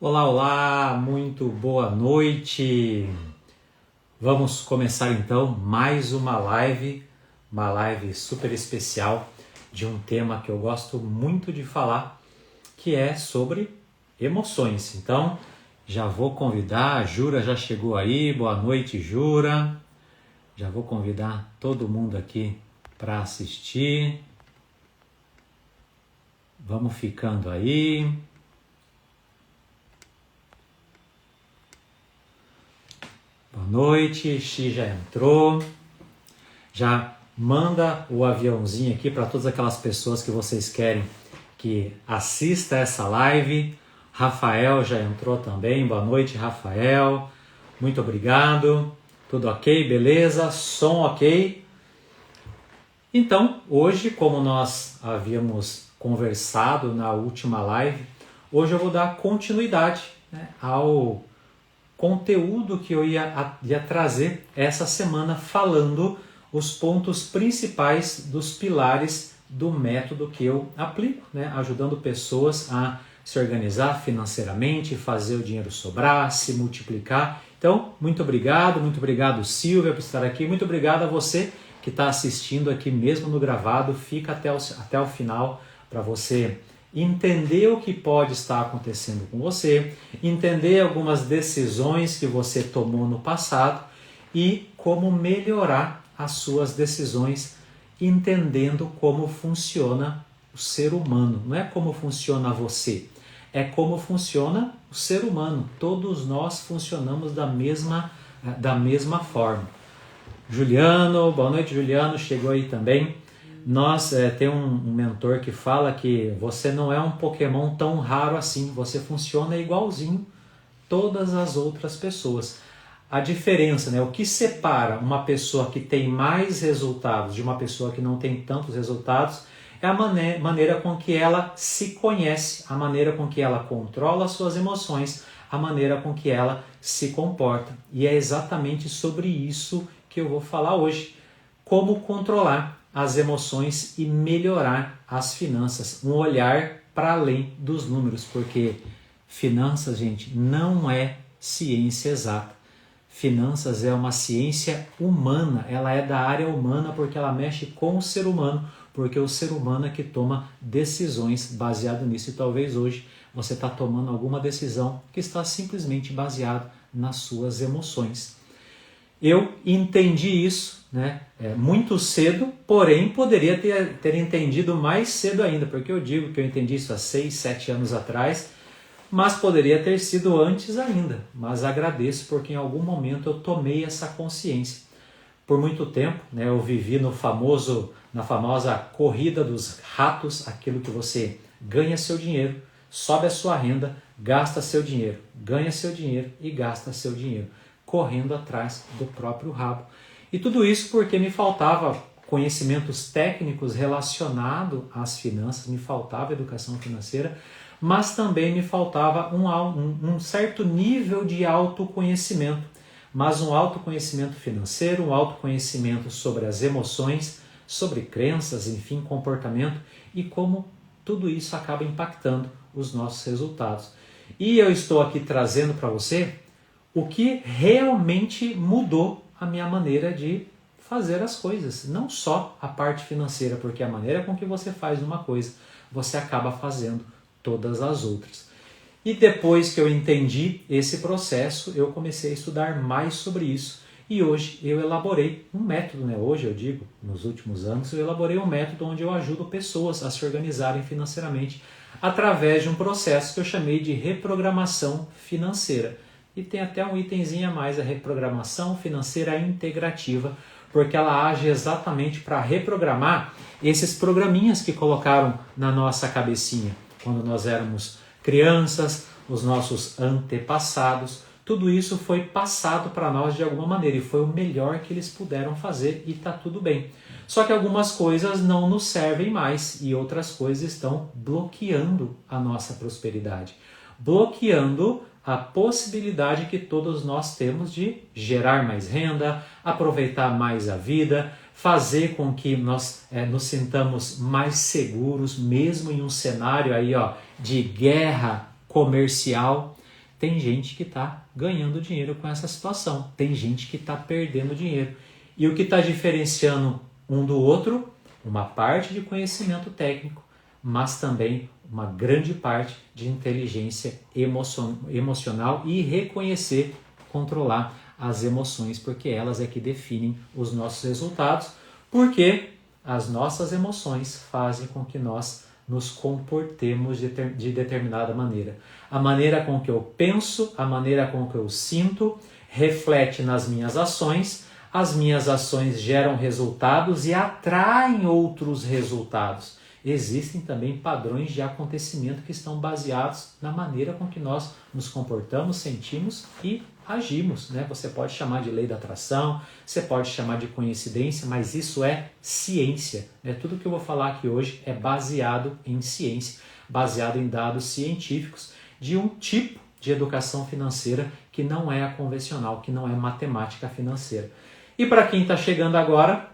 Olá, olá, muito boa noite. Vamos começar então mais uma live super especial de um tema que eu gosto muito de falar, que é sobre emoções. Então, já vou convidar, a Jura já chegou aí, boa noite, Jura. Já vou convidar todo mundo aqui para assistir. Vamos ficando aí. Boa noite, Xi já entrou. Já manda o aviãozinho aqui para todas aquelas pessoas que vocês querem que assista essa live. Rafael já entrou também. Boa noite, Rafael. Muito obrigado. Tudo ok? Beleza? Som ok? Então, hoje, como nós havíamos conversado na última live, hoje eu vou dar continuidade, ao conteúdo que eu ia trazer essa semana, falando os pontos principais dos pilares do método que eu aplico, ajudando pessoas a se organizar financeiramente, fazer o dinheiro sobrar, se multiplicar. Então, muito obrigado Silvia por estar aqui, muito obrigado a você que está assistindo aqui mesmo no gravado, fica até o final para você entender o que pode estar acontecendo com você, entender algumas decisões que você tomou no passado e como melhorar as suas decisões, entendendo como funciona o ser humano. Não é como funciona você, é como funciona o ser humano. Todos nós funcionamos da mesma forma. Juliano, boa noite Juliano, chegou aí também. Nós tem um mentor que fala que você não é um Pokémon tão raro assim, você funciona igualzinho todas as outras pessoas. A diferença, o que separa uma pessoa que tem mais resultados de uma pessoa que não tem tantos resultados é a maneira com que ela se conhece, a maneira com que ela controla as suas emoções, a maneira com que ela se comporta. E é exatamente sobre isso que eu vou falar hoje. Como controlar as emoções e melhorar as finanças. Um olhar para além dos números, porque finanças, gente, não é ciência exata. Finanças é uma ciência humana, ela é da área humana porque ela mexe com o ser humano, porque o ser humano é que toma decisões baseado nisso. E talvez hoje você está tomando alguma decisão que está simplesmente baseado nas suas emoções. Eu entendi isso muito cedo, porém poderia ter entendido mais cedo ainda, porque eu digo que eu entendi isso há 6, 7 anos atrás, mas poderia ter sido antes ainda. Mas agradeço porque em algum momento eu tomei essa consciência. Por muito tempo eu vivi na famosa corrida dos ratos, aquilo que você ganha seu dinheiro, sobe a sua renda, gasta seu dinheiro, ganha seu dinheiro e gasta seu dinheiro, correndo atrás do próprio rabo. E tudo isso porque me faltava conhecimentos técnicos relacionados às finanças, me faltava educação financeira, mas também me faltava um certo nível de autoconhecimento, mas um autoconhecimento financeiro, um autoconhecimento sobre as emoções, sobre crenças, enfim, comportamento e como tudo isso acaba impactando os nossos resultados. E eu estou aqui trazendo para você o que realmente mudou a minha maneira de fazer as coisas. Não só a parte financeira, porque a maneira com que você faz uma coisa, você acaba fazendo todas as outras. E depois que eu entendi esse processo, eu comecei a estudar mais sobre isso. E hoje eu elaborei um método, hoje eu digo, nos últimos anos, eu elaborei um método onde eu ajudo pessoas a se organizarem financeiramente através de um processo que eu chamei de reprogramação financeira. E tem até um itemzinho a mais, a reprogramação financeira integrativa, porque ela age exatamente para reprogramar esses programinhas que colocaram na nossa cabecinha. Quando nós éramos crianças, os nossos antepassados, tudo isso foi passado para nós de alguma maneira e foi o melhor que eles puderam fazer e está tudo bem. Só que algumas coisas não nos servem mais e outras coisas estão bloqueando a nossa prosperidade, bloqueando a possibilidade que todos nós temos de gerar mais renda, aproveitar mais a vida, fazer com que nós nos sintamos mais seguros, mesmo em um cenário aí, de guerra comercial. tem gente que está ganhando dinheiro com essa situação, tem gente que está perdendo dinheiro. E o que está diferenciando um do outro? Uma parte de conhecimento técnico, mas também uma grande parte de inteligência emocional e reconhecer, controlar as emoções, porque elas é que definem os nossos resultados, porque as nossas emoções fazem com que nós nos comportemos de determinada maneira. A maneira com que eu penso, a maneira com que eu sinto, reflete nas minhas ações. As minhas ações geram resultados e atraem outros resultados. Existem também padrões de acontecimento que estão baseados na maneira com que nós nos comportamos, sentimos e agimos, né? Você pode chamar de lei da atração, você pode chamar de coincidência, mas isso é ciência, né? Tudo que eu vou falar aqui hoje é baseado em ciência, baseado em dados científicos de um tipo de educação financeira que não é a convencional, que não é matemática financeira. E para quem está chegando agora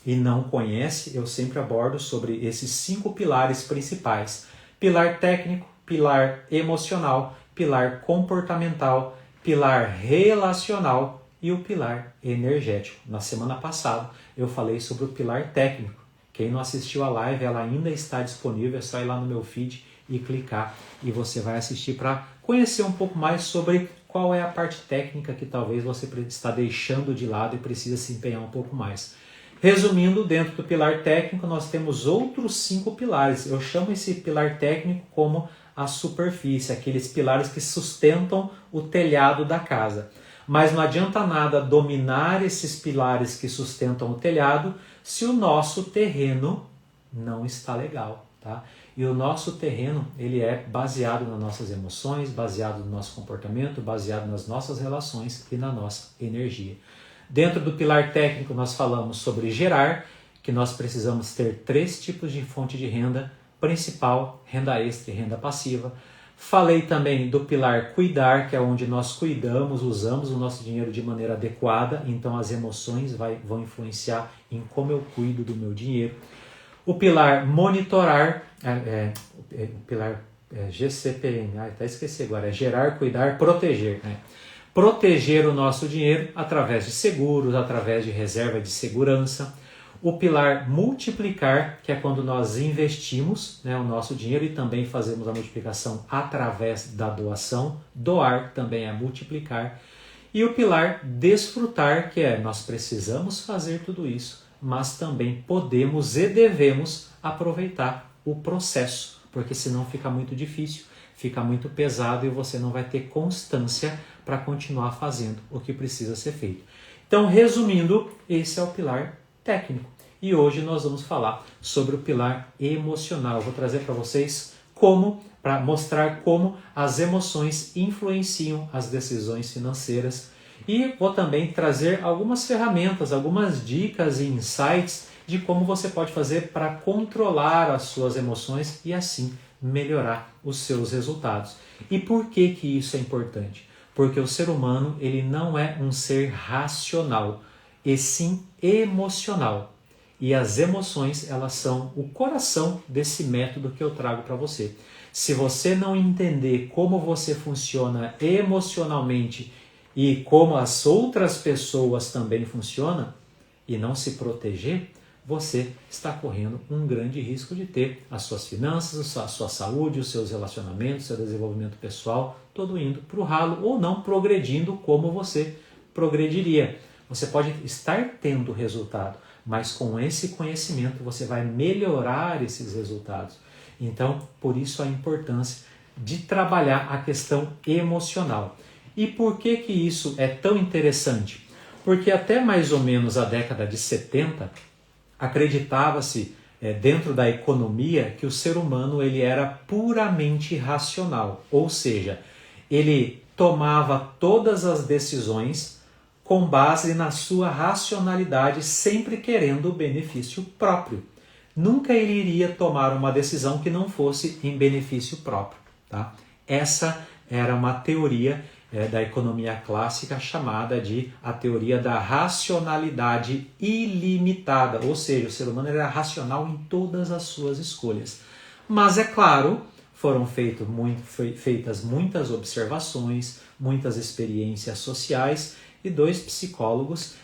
e não conhece, eu sempre abordo sobre esses 5 pilares principais: pilar técnico, pilar emocional, pilar comportamental, pilar relacional e o pilar energético. Na semana passada eu falei sobre o pilar técnico. Quem não assistiu a live, ela ainda está disponível, é só ir lá no meu feed e clicar e você vai assistir para conhecer um pouco mais sobre qual é a parte técnica que talvez você está deixando de lado e precisa se empenhar um pouco mais. Resumindo, dentro do pilar técnico nós temos outros 5 pilares. Eu chamo esse pilar técnico como a superfície, aqueles pilares que sustentam o telhado da casa. Mas não adianta nada dominar esses pilares que sustentam o telhado se o nosso terreno não está legal, tá? E o nosso terreno, ele é baseado nas nossas emoções, baseado no nosso comportamento, baseado nas nossas relações e na nossa energia. Dentro do pilar técnico nós falamos sobre gerar, que nós precisamos ter 3 tipos de fonte de renda: principal, renda extra e renda passiva. Falei também do pilar cuidar, que é onde nós cuidamos, usamos o nosso dinheiro de maneira adequada, então as emoções vão influenciar em como eu cuido do meu dinheiro. O pilar monitorar, o pilar GCPM, até esqueci agora, é gerar, cuidar, proteger, né? Proteger o nosso dinheiro através de seguros, através de reserva de segurança. O pilar multiplicar, que é quando nós investimos, né, o nosso dinheiro e também fazemos a multiplicação através da doação. Doar também é multiplicar. E o pilar desfrutar, que é nós precisamos fazer tudo isso, mas também podemos e devemos aproveitar o processo, porque senão fica muito difícil, fica muito pesado e você não vai ter constância para continuar fazendo o que precisa ser feito. Então, resumindo, esse é o pilar técnico. E hoje nós vamos falar sobre o pilar emocional. Eu vou trazer para vocês para mostrar como as emoções influenciam as decisões financeiras. E vou também trazer algumas ferramentas, algumas dicas e insights de como você pode fazer para controlar as suas emoções e assim melhorar os seus resultados. E por que isso é importante? Porque o ser humano, ele não é um ser racional, e sim emocional. E as emoções, elas são o coração desse método que eu trago para você. Se você não entender como você funciona emocionalmente e como as outras pessoas também funcionam, e não se proteger, você está correndo um grande risco de ter as suas finanças, a sua saúde, os seus relacionamentos, seu desenvolvimento pessoal, todo indo para o ralo ou não progredindo como você progrediria. Você pode estar tendo resultado, mas com esse conhecimento você vai melhorar esses resultados. Então, por isso a importância de trabalhar a questão emocional. E por que isso é tão interessante? Porque até mais ou menos a década de 70, acreditava-se dentro da economia que o ser humano ele era puramente racional, ou seja, ele tomava todas as decisões com base na sua racionalidade, sempre querendo o benefício próprio. Nunca ele iria tomar uma decisão que não fosse em benefício próprio, tá? Essa era uma teoria da economia clássica chamada de a teoria da racionalidade ilimitada, ou seja, o ser humano era racional em todas as suas escolhas. Mas é claro, foram feitas muitas observações, muitas experiências sociais, e 2 psicólogos,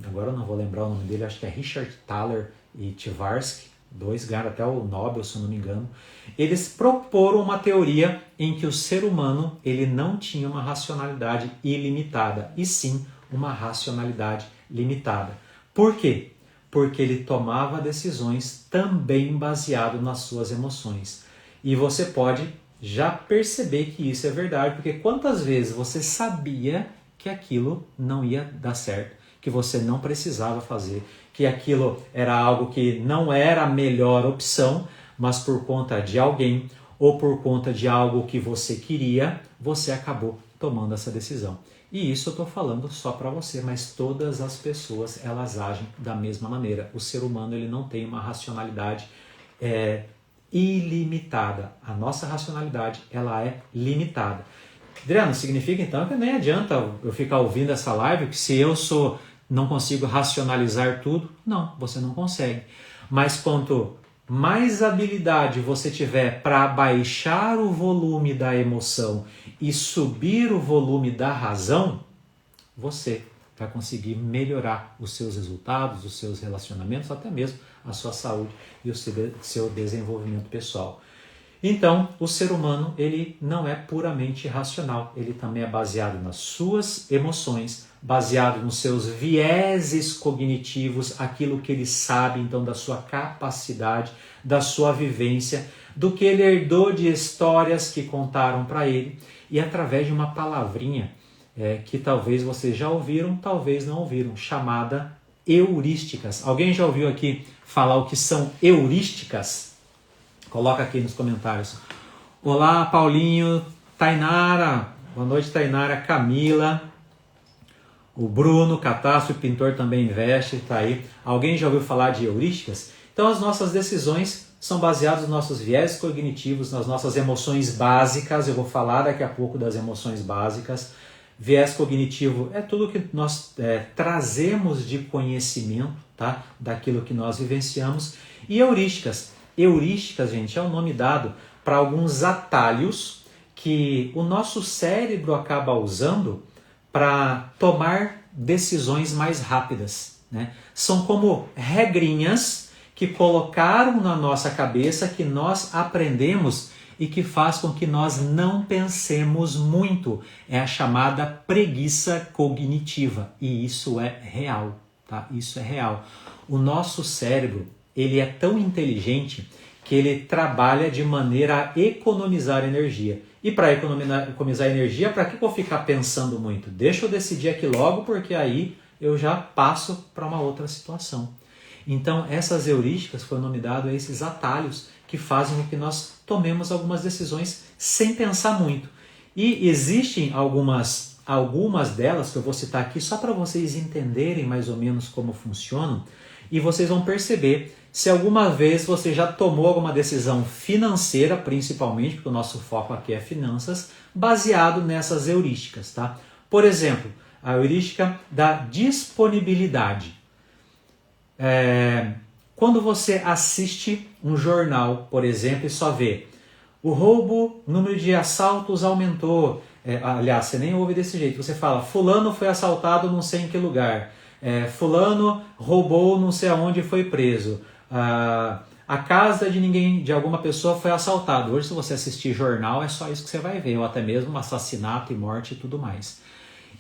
agora eu não vou lembrar o nome dele, acho que é Richard Thaler e Tversky, 2 ganharam até o Nobel, se eu não me engano. Eles proporam uma teoria em que o ser humano ele não tinha uma racionalidade ilimitada, e sim uma racionalidade limitada. Por quê? Porque ele tomava decisões também baseado nas suas emoções. E você pode já perceber que isso é verdade, porque quantas vezes você sabia que aquilo não ia dar certo, que você não precisava fazer, que aquilo era algo que não era a melhor opção, mas por conta de alguém ou por conta de algo que você queria, você acabou tomando essa decisão. E isso eu estou falando só para você, mas todas as pessoas elas agem da mesma maneira. O ser humano ele não tem uma racionalidade ilimitada. A nossa racionalidade ela é limitada. Adriano, significa então que nem adianta eu ficar ouvindo essa live, que se eu não consigo racionalizar tudo? Não, você não consegue. Mas quanto mais habilidade você tiver para baixar o volume da emoção e subir o volume da razão, você vai conseguir melhorar os seus resultados, os seus relacionamentos, até mesmo a sua saúde e o seu desenvolvimento pessoal. Então, o ser humano ele não é puramente racional, ele também é baseado nas suas emoções, baseado nos seus vieses cognitivos, aquilo que ele sabe, então, da sua capacidade, da sua vivência, do que ele herdou de histórias que contaram para ele, e através de uma palavrinha que talvez vocês já ouviram, talvez não ouviram, chamada heurísticas. Alguém já ouviu aqui falar o que são heurísticas? Coloca aqui nos comentários. Olá, Paulinho, Tainara. Boa noite, Tainara. Camila. O Bruno, Catástrofe, pintor também investe, está aí. Alguém já ouviu falar de heurísticas? Então, as nossas decisões são baseadas nos nossos viés cognitivos, nas nossas emoções básicas. Eu vou falar daqui a pouco das emoções básicas. Viés cognitivo é tudo que nós trazemos de conhecimento, tá? Daquilo que nós vivenciamos. E heurísticas. Heurísticas, gente, é o nome dado para alguns atalhos que o nosso cérebro acaba usando para tomar decisões mais rápidas, né? São como regrinhas que colocaram na nossa cabeça, que nós aprendemos e que faz com que nós não pensemos muito. É a chamada preguiça cognitiva, e isso é real, tá? Isso é real. O nosso cérebro ele é tão inteligente que ele trabalha de maneira a economizar energia. E para economizar energia, para que eu vou ficar pensando muito? Deixa eu decidir aqui logo, porque aí eu já passo para uma outra situação. Então, essas heurísticas foram nome dado a esses atalhos que fazem com que nós tomemos algumas decisões sem pensar muito. E existem algumas delas que eu vou citar aqui só para vocês entenderem mais ou menos como funcionam, e vocês vão perceber se alguma vez você já tomou alguma decisão financeira, principalmente, porque o nosso foco aqui é finanças, baseado nessas heurísticas, tá? Por exemplo, a heurística da disponibilidade. Quando você assiste um jornal, por exemplo, e só vê o roubo, o número de assaltos aumentou. Aliás, você nem ouve desse jeito. Você fala, fulano foi assaltado não sei em que lugar. Fulano roubou não sei aonde e foi preso. A casa de alguma pessoa foi assaltada. Hoje, se você assistir jornal, é só isso que você vai ver. Ou até mesmo assassinato e morte e tudo mais.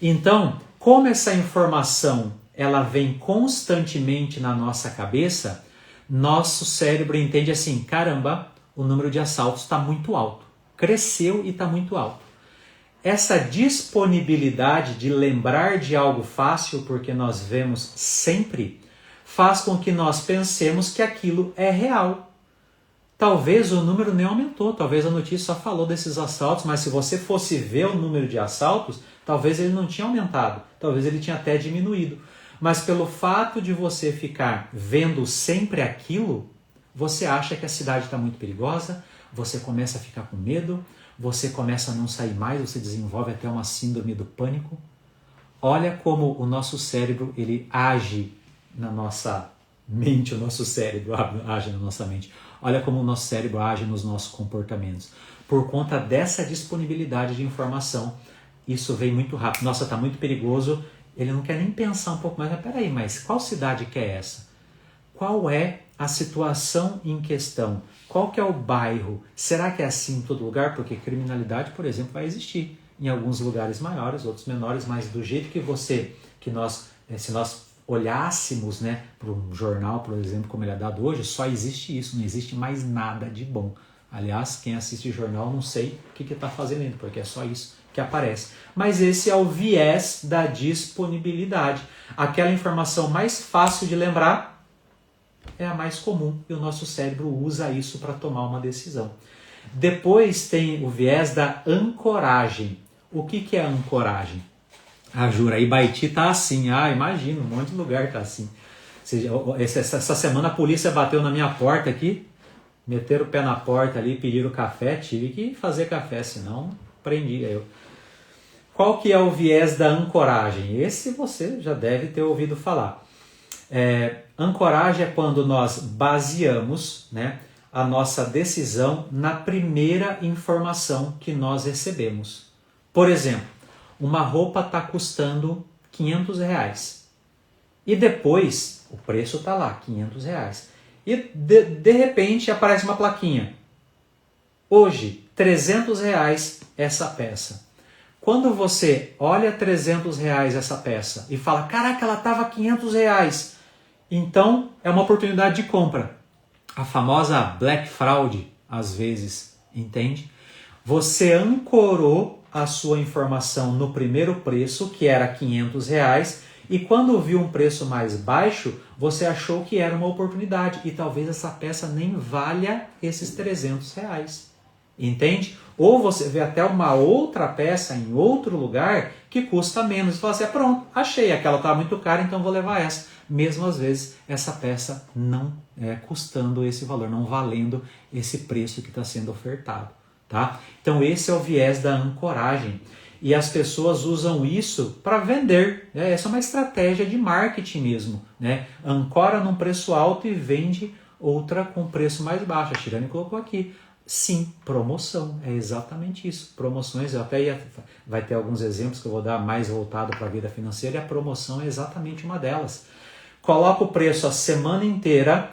Então, como essa informação ela vem constantemente na nossa cabeça, nosso cérebro entende assim, caramba, o número de assaltos está muito alto. Cresceu e está muito alto. Essa disponibilidade de lembrar de algo fácil, porque nós vemos sempre, faz com que nós pensemos que aquilo é real. Talvez o número nem aumentou, talvez a notícia só falou desses assaltos, mas se você fosse ver o número de assaltos, talvez ele não tinha aumentado, talvez ele tinha até diminuído. Mas pelo fato de você ficar vendo sempre aquilo, você acha que a cidade está muito perigosa, você começa a ficar com medo, você começa a não sair mais, você desenvolve até uma síndrome do pânico. Olha como o nosso cérebro ele age na nossa mente, o nosso cérebro age na nossa mente. Olha como o nosso cérebro age nos nossos comportamentos. Por conta dessa disponibilidade de informação, isso vem muito rápido. Nossa, está muito perigoso. Ele não quer nem pensar um pouco mais. Mas peraí, mas qual cidade que é essa? Qual é a situação em questão? Qual que é o bairro? Será que é assim em todo lugar? Porque criminalidade, por exemplo, vai existir em alguns lugares maiores, outros menores, mas do jeito se nós olhássemos, né, para um jornal, por exemplo, como ele é dado hoje, só existe isso, não existe mais nada de bom. Aliás, quem assiste jornal não sei o que está fazendo ainda, porque é só isso que aparece. Mas esse é o viés da disponibilidade. Aquela informação mais fácil de lembrar é a mais comum e o nosso cérebro usa isso para tomar uma decisão. Depois tem o viés da ancoragem. O que é ancoragem? A Juraíbaiti está assim. Imagina, um monte de lugar está assim. Essa semana a polícia bateu na minha porta aqui, meteram o pé na porta ali, pediram café, tive que fazer café, senão prendia eu. Qual que é o viés da ancoragem? Esse você já deve ter ouvido falar. Ancoragem é quando nós baseamos, né, a nossa decisão na primeira informação que nós recebemos. Por exemplo, uma roupa está custando R$500 e depois o preço está lá, R$500. E de repente aparece uma plaquinha. Hoje, R$300 essa peça. Quando você olha R$300 essa peça e fala, caraca, ela estava R$500, então é uma oportunidade de compra. A famosa Black Fraud, às vezes, entende? Você ancorou a sua informação no primeiro preço, que era R$500, e quando viu um preço mais baixo, você achou que era uma oportunidade, e talvez essa peça nem valha esses R$300. Entende? Ou você vê até uma outra peça em outro lugar que custa menos. E fala assim, pronto, achei, aquela está muito cara, então vou levar essa. Mesmo às vezes essa peça não custando esse valor, não valendo esse preço que está sendo ofertado. Tá? Então esse é o viés da ancoragem. E as pessoas usam isso para vender. Né? Essa é uma estratégia de marketing mesmo. Né? Ancora num preço alto e vende outra com preço mais baixo. A Shirani colocou aqui. Sim, promoção, é exatamente isso. Promoções, vai ter alguns exemplos que eu vou dar mais voltado para a vida financeira, e a promoção é exatamente uma delas. Coloca o preço a semana inteira,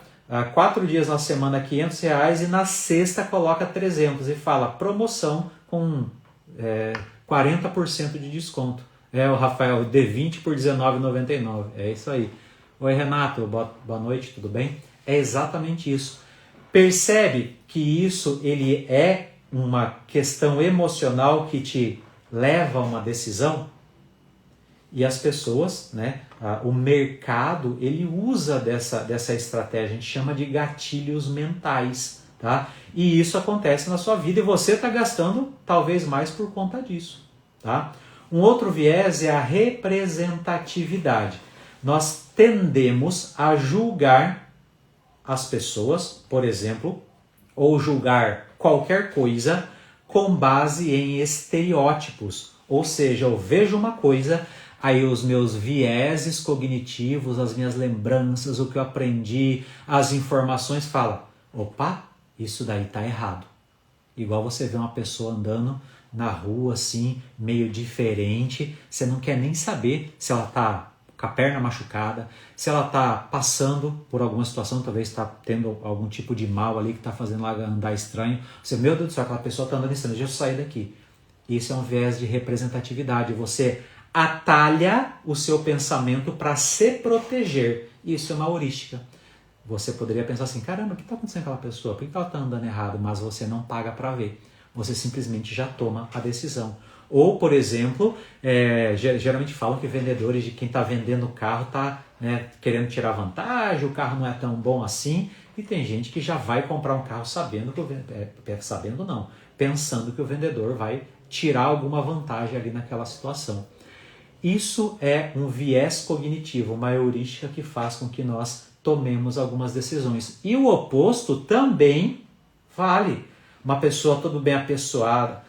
4 dias na semana R$500 e na sexta coloca 300 e fala promoção com 40% de desconto. O Rafael, D20 por R$19,99, é isso aí. Oi Renato, boa noite, tudo bem? É exatamente isso. Percebe que isso ele é uma questão emocional que te leva a uma decisão? E as pessoas, né, o mercado, ele usa dessa estratégia, a gente chama de gatilhos mentais. Tá? E isso acontece na sua vida e você está gastando talvez mais por conta disso. Tá? Um outro viés é a representatividade. Nós tendemos a julgar as pessoas, por exemplo, ou julgar qualquer coisa com base em estereótipos. Ou seja, eu vejo uma coisa, aí os meus vieses cognitivos, as minhas lembranças, o que eu aprendi, as informações falam, opa, isso daí está errado. Igual você vê uma pessoa andando na rua assim, meio diferente, você não quer nem saber se ela está com a perna machucada, se ela está passando por alguma situação, talvez está tendo algum tipo de mal ali que está fazendo ela andar estranho. Você, meu Deus do céu, aquela pessoa está andando estranho, deixa eu sair daqui. Isso é um viés de representatividade. Você atalha o seu pensamento para se proteger. Isso é uma heurística. Você poderia pensar assim, caramba, o que está acontecendo com aquela pessoa? Por que ela está andando errado? Mas você não paga para ver. Você simplesmente já toma a decisão. Ou, por exemplo, geralmente falam que vendedores de quem está vendendo o carro está querendo tirar vantagem, o carro não é tão bom assim, e tem gente que já vai comprar um carro pensando que o vendedor vai tirar alguma vantagem ali naquela situação. Isso é um viés cognitivo, uma heurística que faz com que nós tomemos algumas decisões. E o oposto também vale. Uma pessoa todo bem apessoada,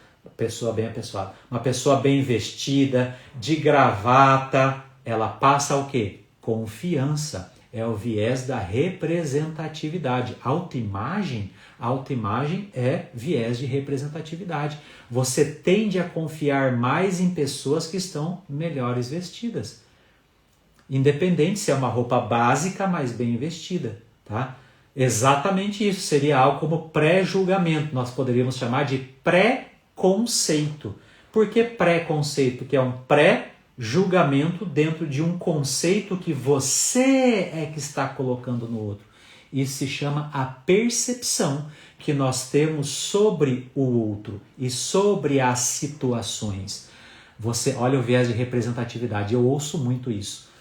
uma pessoa bem vestida, de gravata, ela passa o quê? Confiança. É o viés da representatividade. Autoimagem é viés de representatividade. Você tende a confiar mais em pessoas que estão melhores vestidas. Independente se é uma roupa básica, mas bem vestida, tá? Exatamente isso, seria algo como pré-julgamento. Nós poderíamos chamar de pré-conceito. Por que pré-conceito? Que é um pré-julgamento dentro de um conceito que você é que está colocando no outro. Isso se chama a percepção que nós temos sobre o outro e sobre as situações. Você olha o viés de representatividade, eu ouço muito isso.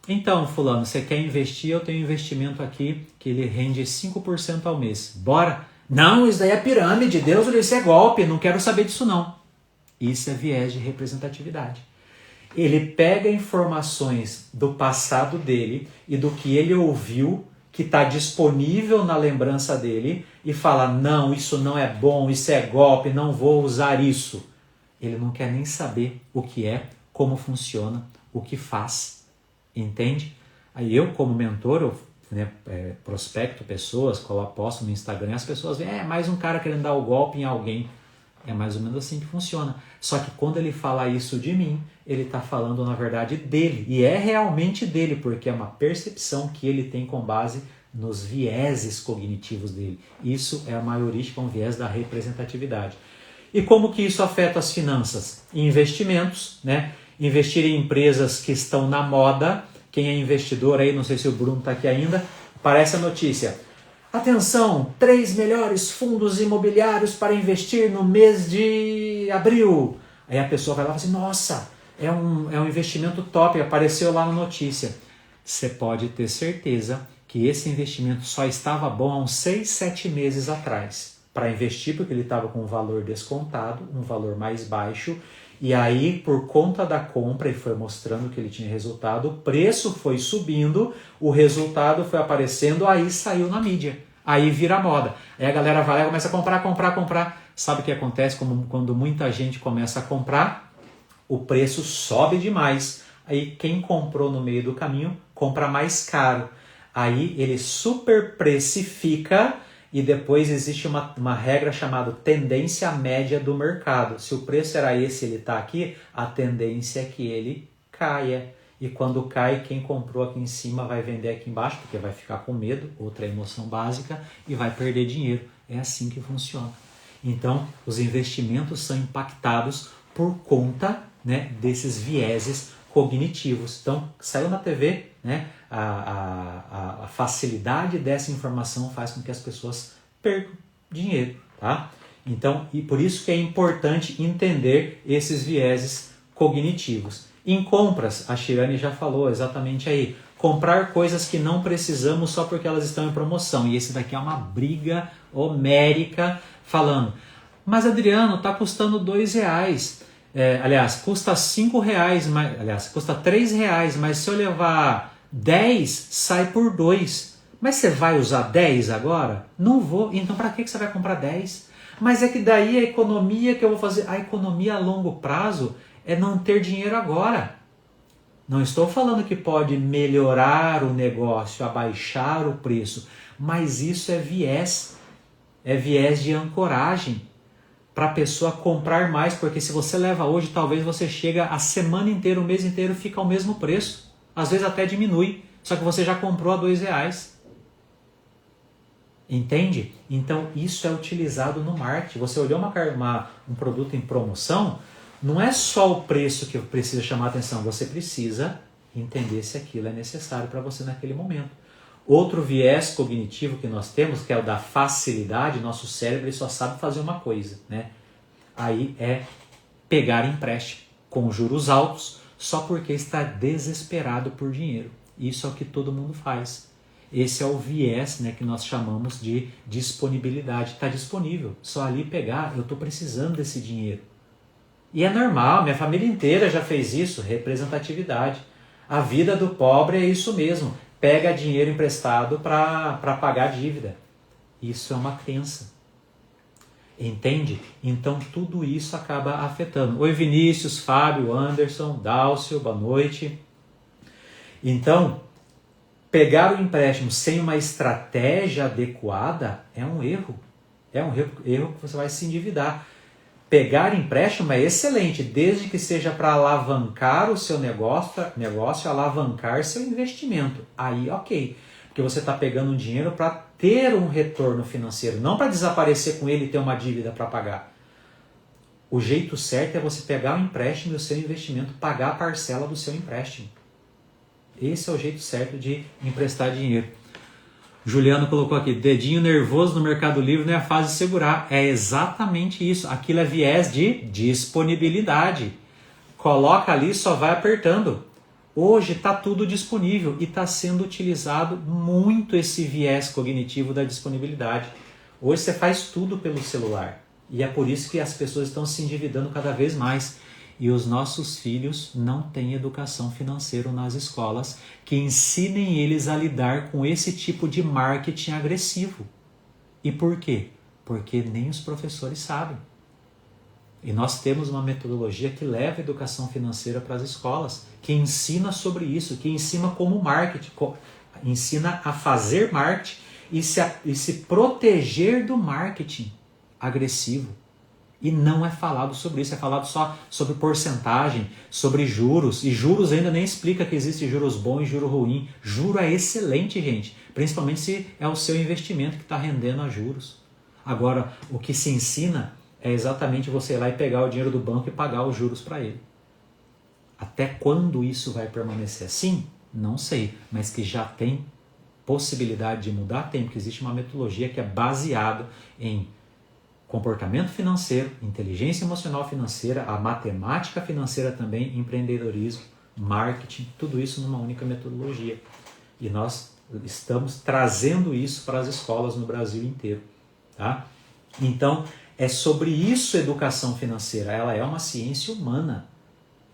Então, fulano, você quer investir? Eu tenho um investimento aqui que ele rende 5% ao mês. Bora? Não, isso daí é pirâmide, Deus, isso é golpe, não quero saber disso não. Isso é viés de representatividade. Ele pega informações do passado dele e do que ele ouviu, que está disponível na lembrança dele, e fala, não, isso não é bom, isso é golpe, não vou usar isso. Ele não quer nem saber o que é, como funciona, o que faz. Entende? Aí eu, como mentor, eu prospecto pessoas, posto no Instagram, as pessoas veem, mais um cara querendo dar o golpe em alguém. É mais ou menos assim que funciona. Só que quando ele fala isso de mim, ele está falando na verdade dele. E é realmente dele, porque é uma percepção que ele tem com base nos vieses cognitivos dele. Isso é uma heurística, um viés da representatividade. E como que isso afeta as finanças? Investimentos, né? Investir em empresas que estão na moda. Quem é investidor aí, não sei se o Bruno está aqui ainda, aparece a notícia. Atenção, 3 melhores fundos imobiliários para investir no mês de abril. Aí a pessoa vai lá e fala assim, nossa, é um investimento top, apareceu lá na notícia. Você pode ter certeza que esse investimento só estava bom há uns 6, 7 meses atrás. Para investir, porque ele estava com um valor descontado, um valor mais baixo, e aí, por conta da compra, ele foi mostrando que ele tinha resultado, o preço foi subindo, o resultado foi aparecendo, aí saiu na mídia. Aí vira moda. Aí a galera vai lá e começa a comprar. Sabe o que acontece quando muita gente começa a comprar? O preço sobe demais. Aí quem comprou no meio do caminho, compra mais caro. Aí ele superprecifica. E depois existe uma regra chamada tendência média do mercado. Se o preço era esse, ele está aqui, a tendência é que ele caia. E quando cai, quem comprou aqui em cima vai vender aqui embaixo, porque vai ficar com medo, outra emoção básica, e vai perder dinheiro. É assim que funciona. Então, os investimentos são impactados por conta, né, desses vieses cognitivos. Então, saiu na TV, né? A facilidade dessa informação faz com que as pessoas percam dinheiro, tá? Então, e por isso que é importante entender esses vieses cognitivos. Em compras, a Shirani já falou exatamente aí, comprar coisas que não precisamos só porque elas estão em promoção. E esse daqui é uma briga homérica falando, mas Adriano, está custando R$2. Aliás, custa R$5, custa R$3, mas se eu levar 10, sai por 2. Mas você vai usar 10 agora? Não vou. Então para que você vai comprar 10? Mas é que daí a economia que eu vou fazer, a economia a longo prazo é não ter dinheiro agora. Não estou falando que pode melhorar o negócio, abaixar o preço, mas isso é viés de ancoragem para a pessoa comprar mais, porque se você leva hoje, talvez você chega a semana inteira, o mês inteiro, fica ao mesmo preço. Às vezes até diminui, só que você já comprou a R$2. Entende? Então isso é utilizado no marketing. Você olhou um produto em promoção, não é só o preço que precisa chamar a atenção, você precisa entender se aquilo é necessário para você naquele momento. Outro viés cognitivo que nós temos, que é o da facilidade, nosso cérebro ele só sabe fazer uma coisa, né? Aí é pegar empréstimo com juros altos só porque está desesperado por dinheiro. Isso é o que todo mundo faz. Esse é o viés, né, que nós chamamos de disponibilidade. Está disponível, só ali pegar, eu estou precisando desse dinheiro. E é normal, minha família inteira já fez isso, representatividade. A vida do pobre é isso mesmo, pega dinheiro emprestado para pagar a dívida. Isso é uma crença. Entende? Então tudo isso acaba afetando. Oi Vinícius, Fábio, Anderson, Dálcio, boa noite. Então, Pegar o empréstimo sem uma estratégia adequada é um erro. É um erro que você vai se endividar. Pegar empréstimo é excelente, desde que seja para alavancar o seu negócio, alavancar seu investimento. Aí, ok. Porque você está pegando um dinheiro para ter um retorno financeiro, não para desaparecer com ele e ter uma dívida para pagar. O jeito certo é você pegar o empréstimo e o seu investimento, pagar a parcela do seu empréstimo. Esse é o jeito certo de emprestar dinheiro. Juliano colocou aqui, dedinho nervoso no Mercado Livre não é a fase de segurar. É exatamente isso. Aquilo é viés de disponibilidade. Coloca ali e só vai apertando. Hoje está tudo disponível e está sendo utilizado muito esse viés cognitivo da disponibilidade. Hoje você faz tudo pelo celular. E é por isso que as pessoas estão se endividando cada vez mais. E os nossos filhos não têm educação financeira nas escolas que ensinem eles a lidar com esse tipo de marketing agressivo. E por quê? Porque nem os professores sabem. E nós temos uma metodologia que leva a educação financeira para as escolas, que ensina sobre isso, que ensina como marketing, ensina a fazer marketing e se proteger do marketing agressivo. E não é falado sobre isso, é falado só sobre porcentagem, sobre juros. E juros ainda nem explica que existe juros bons e juros ruins. Juro é excelente, gente. Principalmente se é o seu investimento que está rendendo a juros. Agora, o que se ensina é exatamente você ir lá e pegar o dinheiro do banco e pagar os juros para ele. Até quando isso vai permanecer assim? Não sei. Mas que já tem possibilidade de mudar, tem. Porque existe uma metodologia que é baseada em comportamento financeiro, inteligência emocional financeira, a matemática financeira também, empreendedorismo, marketing, tudo isso numa única metodologia. E nós estamos trazendo isso para as escolas no Brasil inteiro. Tá? Então, é sobre isso a educação financeira. Ela é uma ciência humana.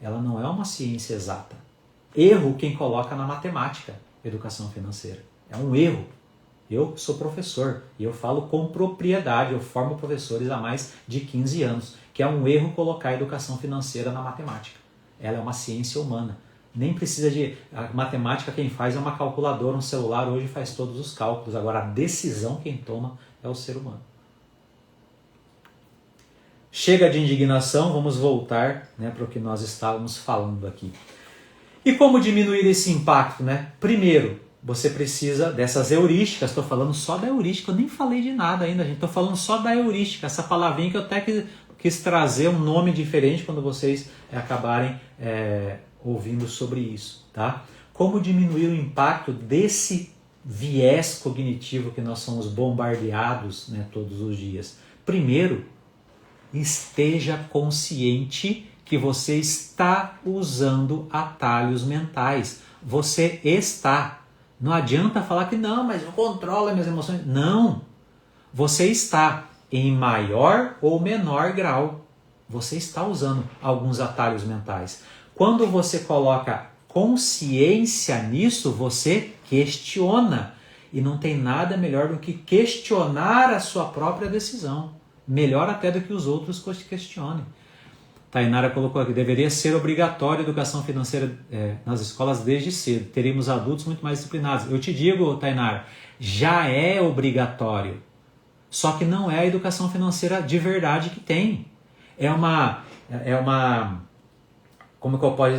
Ela não é uma ciência exata. Erro quem coloca na matemática educação financeira. É um erro. Eu sou professor e eu falo com propriedade, eu formo professores há mais de 15 anos, que é um erro colocar a educação financeira na matemática. Ela é uma ciência humana. Nem precisa de... A matemática quem faz é uma calculadora, um celular hoje faz todos os cálculos. Agora a decisão quem toma é o ser humano. Chega de indignação, vamos voltar, né, para o que nós estávamos falando aqui. E como diminuir esse impacto? Né? Primeiro, você precisa dessas heurísticas. Estou falando só da heurística, eu nem falei de nada ainda, gente. Estou falando só da heurística, essa palavrinha que eu até quis trazer um nome diferente quando vocês acabarem ouvindo sobre isso. Tá? Como diminuir o impacto desse viés cognitivo que nós somos bombardeados, né, todos os dias? Primeiro, esteja consciente que você está usando atalhos mentais. Você está. Não adianta falar que não, mas eu controlo as minhas emoções. Não. Você está em maior ou menor grau. Você está usando alguns atalhos mentais. Quando você coloca consciência nisso, você questiona. E não tem nada melhor do que questionar a sua própria decisão. Melhor até do que os outros questionem. Tainara colocou aqui, deveria ser obrigatória a educação financeira nas escolas desde cedo. Teríamos adultos muito mais disciplinados. Eu te digo, Tainara, já é obrigatório. Só que não é a educação financeira de verdade que tem. Como que eu posso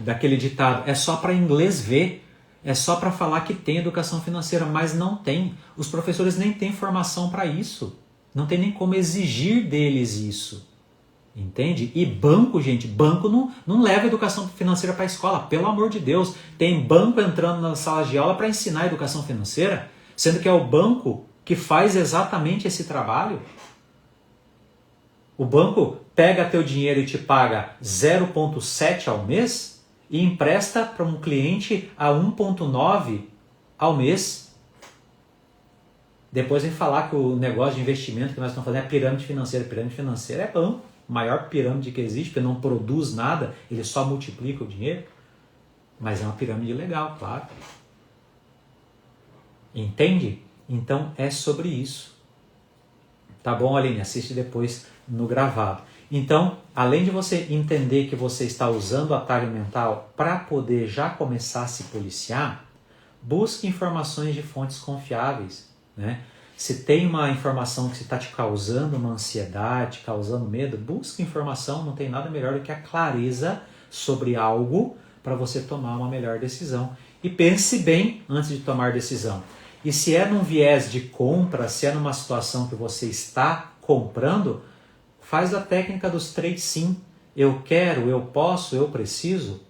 daquele ditado, é só para inglês ver. É só para falar que tem educação financeira, mas não tem. Os professores nem têm formação para isso. Não tem nem como exigir deles isso. Entende? E banco, gente, banco não leva educação financeira para a escola, pelo amor de Deus. Tem banco entrando nas salas de aula para ensinar educação financeira, sendo que é o banco que faz exatamente esse trabalho. O banco pega teu dinheiro e te paga 0,7 ao mês e empresta para um cliente a 1,9 ao mês. Depois vem falar que o negócio de investimento que nós estamos fazendo é pirâmide financeira. Pirâmide financeira é banco. Maior pirâmide que existe, porque não produz nada, ele só multiplica o dinheiro. Mas é uma pirâmide legal, claro. Entende? Então é sobre isso. Tá bom, Aline? Assiste depois no gravado. Então, além de você entender que você está usando o atalho mental para poder já começar a se policiar, busque informações de fontes confiáveis, né? Se tem uma informação que está te causando uma ansiedade, causando medo, busque informação, não tem nada melhor do que a clareza sobre algo para você tomar uma melhor decisão. E pense bem antes de tomar decisão. E se é num viés de compra, se é numa situação que você está comprando, faz a técnica dos 3 sim. Eu quero, eu posso, eu preciso.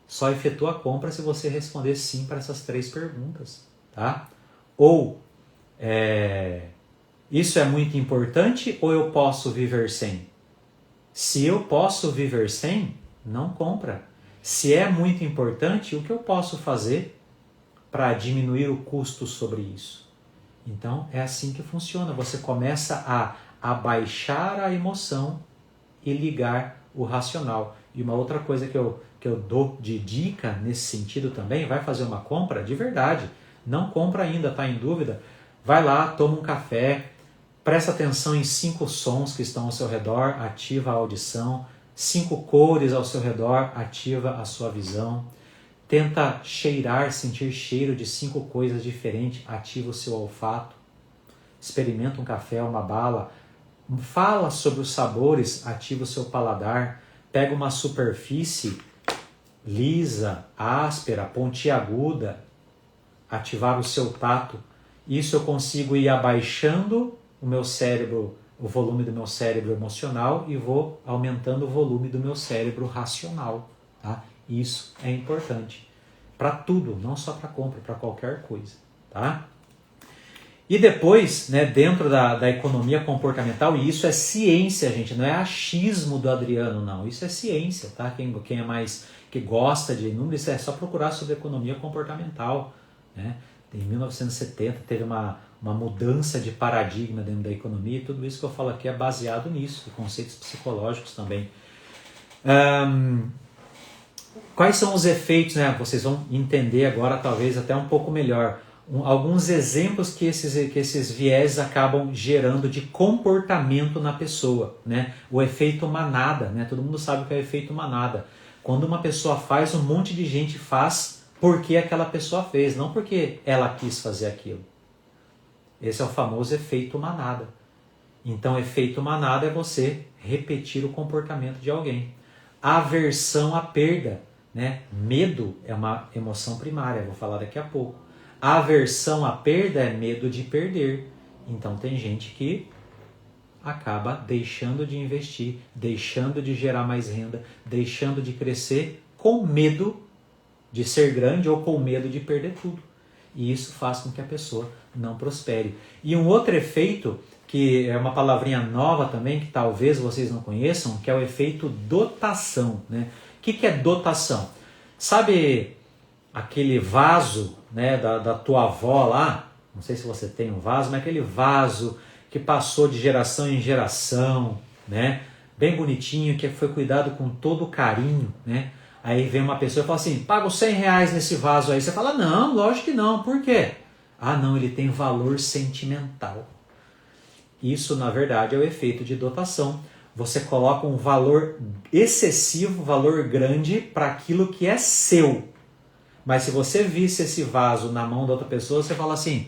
Só efetua a compra se você responder sim para essas 3 perguntas. Tá? Ou, isso é muito importante ou eu posso viver sem? Se eu posso viver sem, não compra. Se é muito importante, o que eu posso fazer para diminuir o custo sobre isso? Então, é assim que funciona. Você começa a abaixar a emoção e ligar o racional. E uma outra coisa que eu dou de dica nesse sentido também, vai fazer uma compra de verdade. Não compra ainda, está em dúvida? Vai lá, toma um café, presta atenção em 5 sons que estão ao seu redor, ativa a audição, 5 cores ao seu redor, ativa a sua visão. Tenta cheirar, sentir cheiro de 5 coisas diferentes, ativa o seu olfato. Experimenta um café, uma bala. Fala sobre os sabores, ativa o seu paladar. Pega uma superfície lisa, áspera, pontiaguda, ativar o seu tato. Isso eu consigo ir abaixando o meu cérebro, o volume do meu cérebro emocional e vou aumentando o volume do meu cérebro racional. Tá? Isso é importante para tudo, não só para compra, para qualquer coisa. Tá? E depois, né, dentro da economia comportamental, e isso é ciência, gente, não é achismo do Adriano, não. Isso é ciência, tá? Quem é mais, que gosta de números, é só procurar sobre economia comportamental. Né? Em 1970 teve uma mudança de paradigma dentro da economia e tudo isso que eu falo aqui é baseado nisso, conceitos psicológicos também. Quais são os efeitos, né? Vocês vão entender agora talvez até um pouco melhor. Alguns exemplos que esses viés acabam gerando de comportamento na pessoa, né? O efeito manada, né? Todo mundo sabe o que é o efeito manada. Quando uma pessoa faz, um monte de gente faz porque aquela pessoa fez, não porque ela quis fazer aquilo. Esse é o famoso efeito manada. Então, efeito manada é você repetir o comportamento de alguém. Aversão à perda, né? Medo é uma emoção primária, vou falar daqui a pouco. Aversão à perda é medo de perder. Então tem gente que acaba deixando de investir, deixando de gerar mais renda, deixando de crescer com medo de ser grande ou com medo de perder tudo. E isso faz com que a pessoa não prospere. E um outro efeito, que é uma palavrinha nova também, que talvez vocês não conheçam, que é o efeito dotação. Né? O que é dotação? Sabe aquele vaso, né, da tua avó lá, não sei se você tem um vaso, mas aquele vaso que passou de geração em geração, né, bem bonitinho, que foi cuidado com todo carinho, né? Aí vem uma pessoa e fala assim, pago 100 reais nesse vaso aí. Você fala, não, lógico que não, por quê? Ah não, ele tem valor sentimental. Isso na verdade é o efeito de dotação. Você coloca um valor excessivo, valor grande para aquilo que é seu. Mas se você visse esse vaso na mão da outra pessoa, você fala assim,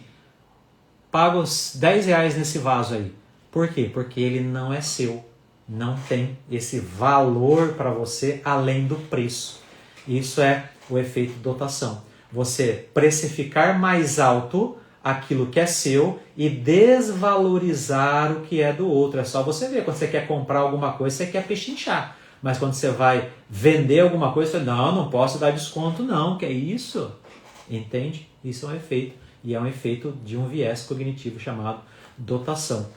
pago 10 reais nesse vaso aí. Por quê? Porque ele não é seu. Não tem esse valor para você além do preço. Isso é o efeito dotação. Você precificar mais alto aquilo que é seu e desvalorizar o que é do outro. É só você ver, quando você quer comprar alguma coisa, você quer pechinchar. Mas quando você vai vender alguma coisa, você fala, não posso dar desconto não, que é isso? Entende? Isso é um efeito. E é um efeito de um viés cognitivo chamado dotação.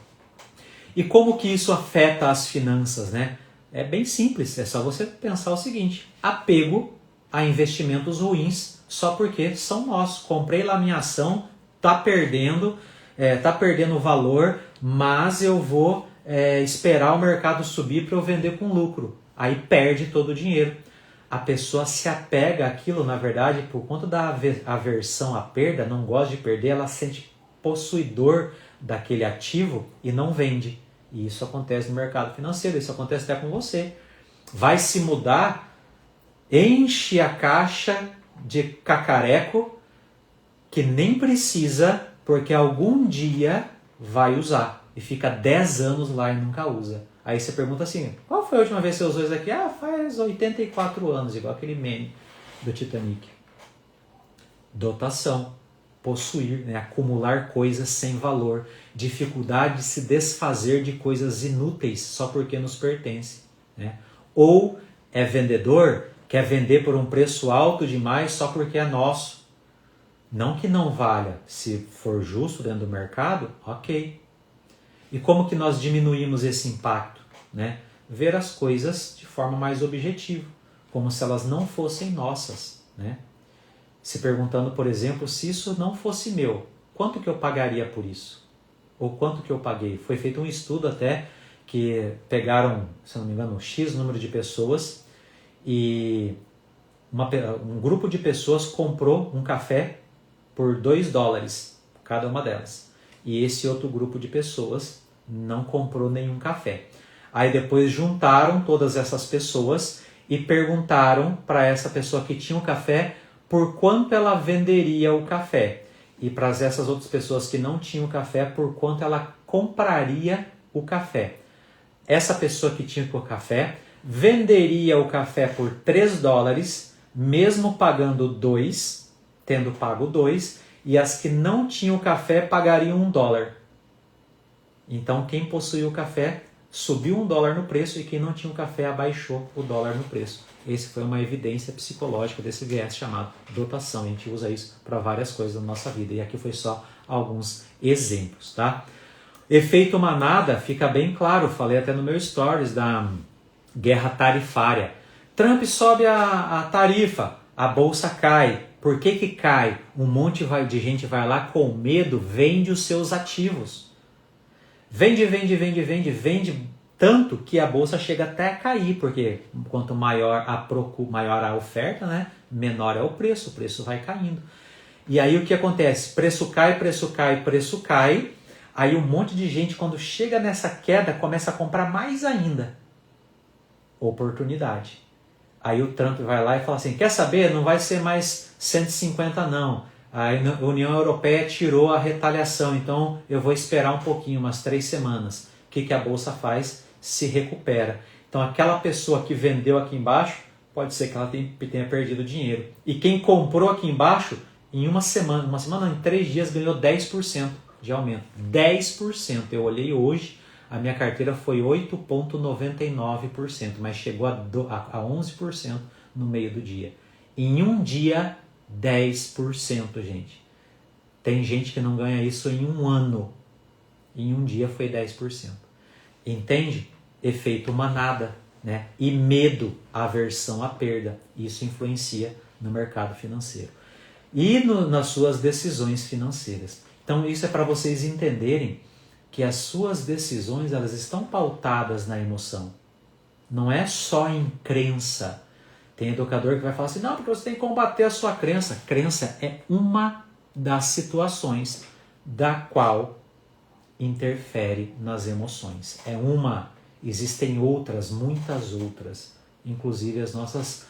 E como que isso afeta as finanças, né? É bem simples, é só você pensar o seguinte, apego a investimentos ruins só porque são nossos. Comprei lá minha ação, tá perdendo valor, mas eu vou esperar o mercado subir para eu vender com lucro. Aí perde todo o dinheiro. A pessoa se apega àquilo, na verdade, por conta da aversão à perda, não gosta de perder, ela se sente possuidor daquele ativo e não vende. E isso acontece no mercado financeiro, isso acontece até com você. Vai se mudar, enche a caixa de cacareco, que nem precisa, porque algum dia vai usar. E fica 10 anos lá e nunca usa. Aí você pergunta assim, qual foi a última vez que você usou isso aqui? Ah, faz 84 anos, igual aquele meme do Titanic. Dotação, possuir, né? Acumular coisas sem valor, dificuldade de se desfazer de coisas inúteis só porque nos pertence, né? Ou é vendedor, quer vender por um preço alto demais só porque é nosso. Não que não valha, se for justo dentro do mercado, ok. E como que nós diminuímos esse impacto, né? Ver as coisas de forma mais objetiva, como se elas não fossem nossas, né? Se perguntando, por exemplo, se isso não fosse meu, quanto que eu pagaria por isso? Ou quanto que eu paguei? Foi feito um estudo até que pegaram, se não me engano, um X número de pessoas e um grupo de pessoas comprou um café por $2, cada uma delas. E esse outro grupo de pessoas não comprou nenhum café. Aí depois juntaram todas essas pessoas e perguntaram para essa pessoa que tinha o café por quanto ela venderia o café. E para essas outras pessoas que não tinham café, por quanto ela compraria o café. Essa pessoa que tinha o café venderia o café por $3, mesmo pagando 2, tendo pago 2, e as que não tinham café pagariam $1. Então quem possuía o café subiu $1 no preço e quem não tinha o café abaixou o dólar no preço. Essa foi uma evidência psicológica desse viés chamado dotação. A gente usa isso para várias coisas na nossa vida. E aqui foi só alguns exemplos, tá? Efeito manada fica bem claro. Falei até no meu stories da guerra tarifária. Trump sobe a tarifa, a bolsa cai. Por que que cai? Um monte de gente vai lá com medo, vende os seus ativos. Vende tanto que a bolsa chega até a cair, porque quanto maior a oferta, né, menor é o preço vai caindo. E aí o que acontece? Preço cai, aí um monte de gente quando chega nessa queda começa a comprar mais ainda. Oportunidade. Aí o Trump vai lá e fala assim, quer saber? Não vai ser mais 150 não. A União Europeia tirou a retaliação, então eu vou esperar um pouquinho, umas 3 semanas. O que a Bolsa faz? Se recupera. Então aquela pessoa que vendeu aqui embaixo, pode ser que ela tenha perdido dinheiro. E quem comprou aqui embaixo, em uma semana, em 3 dias, ganhou 10% de aumento. 10%. Eu olhei hoje, a minha carteira foi 8,99%, mas chegou a 11% no meio do dia. Em um dia, 10%, gente. Tem gente que não ganha isso em um ano. Em um dia foi 10%. Entende? Efeito manada, né? E medo, aversão à perda. Isso influencia no mercado financeiro. E nas suas decisões financeiras. Então isso é para vocês entenderem que as suas decisões elas estão pautadas na emoção. Não é só em crença. Tem educador que vai falar assim, não, porque você tem que combater a sua crença. Crença é uma das situações da qual interfere nas emoções. É uma, existem outras, muitas outras, inclusive as nossas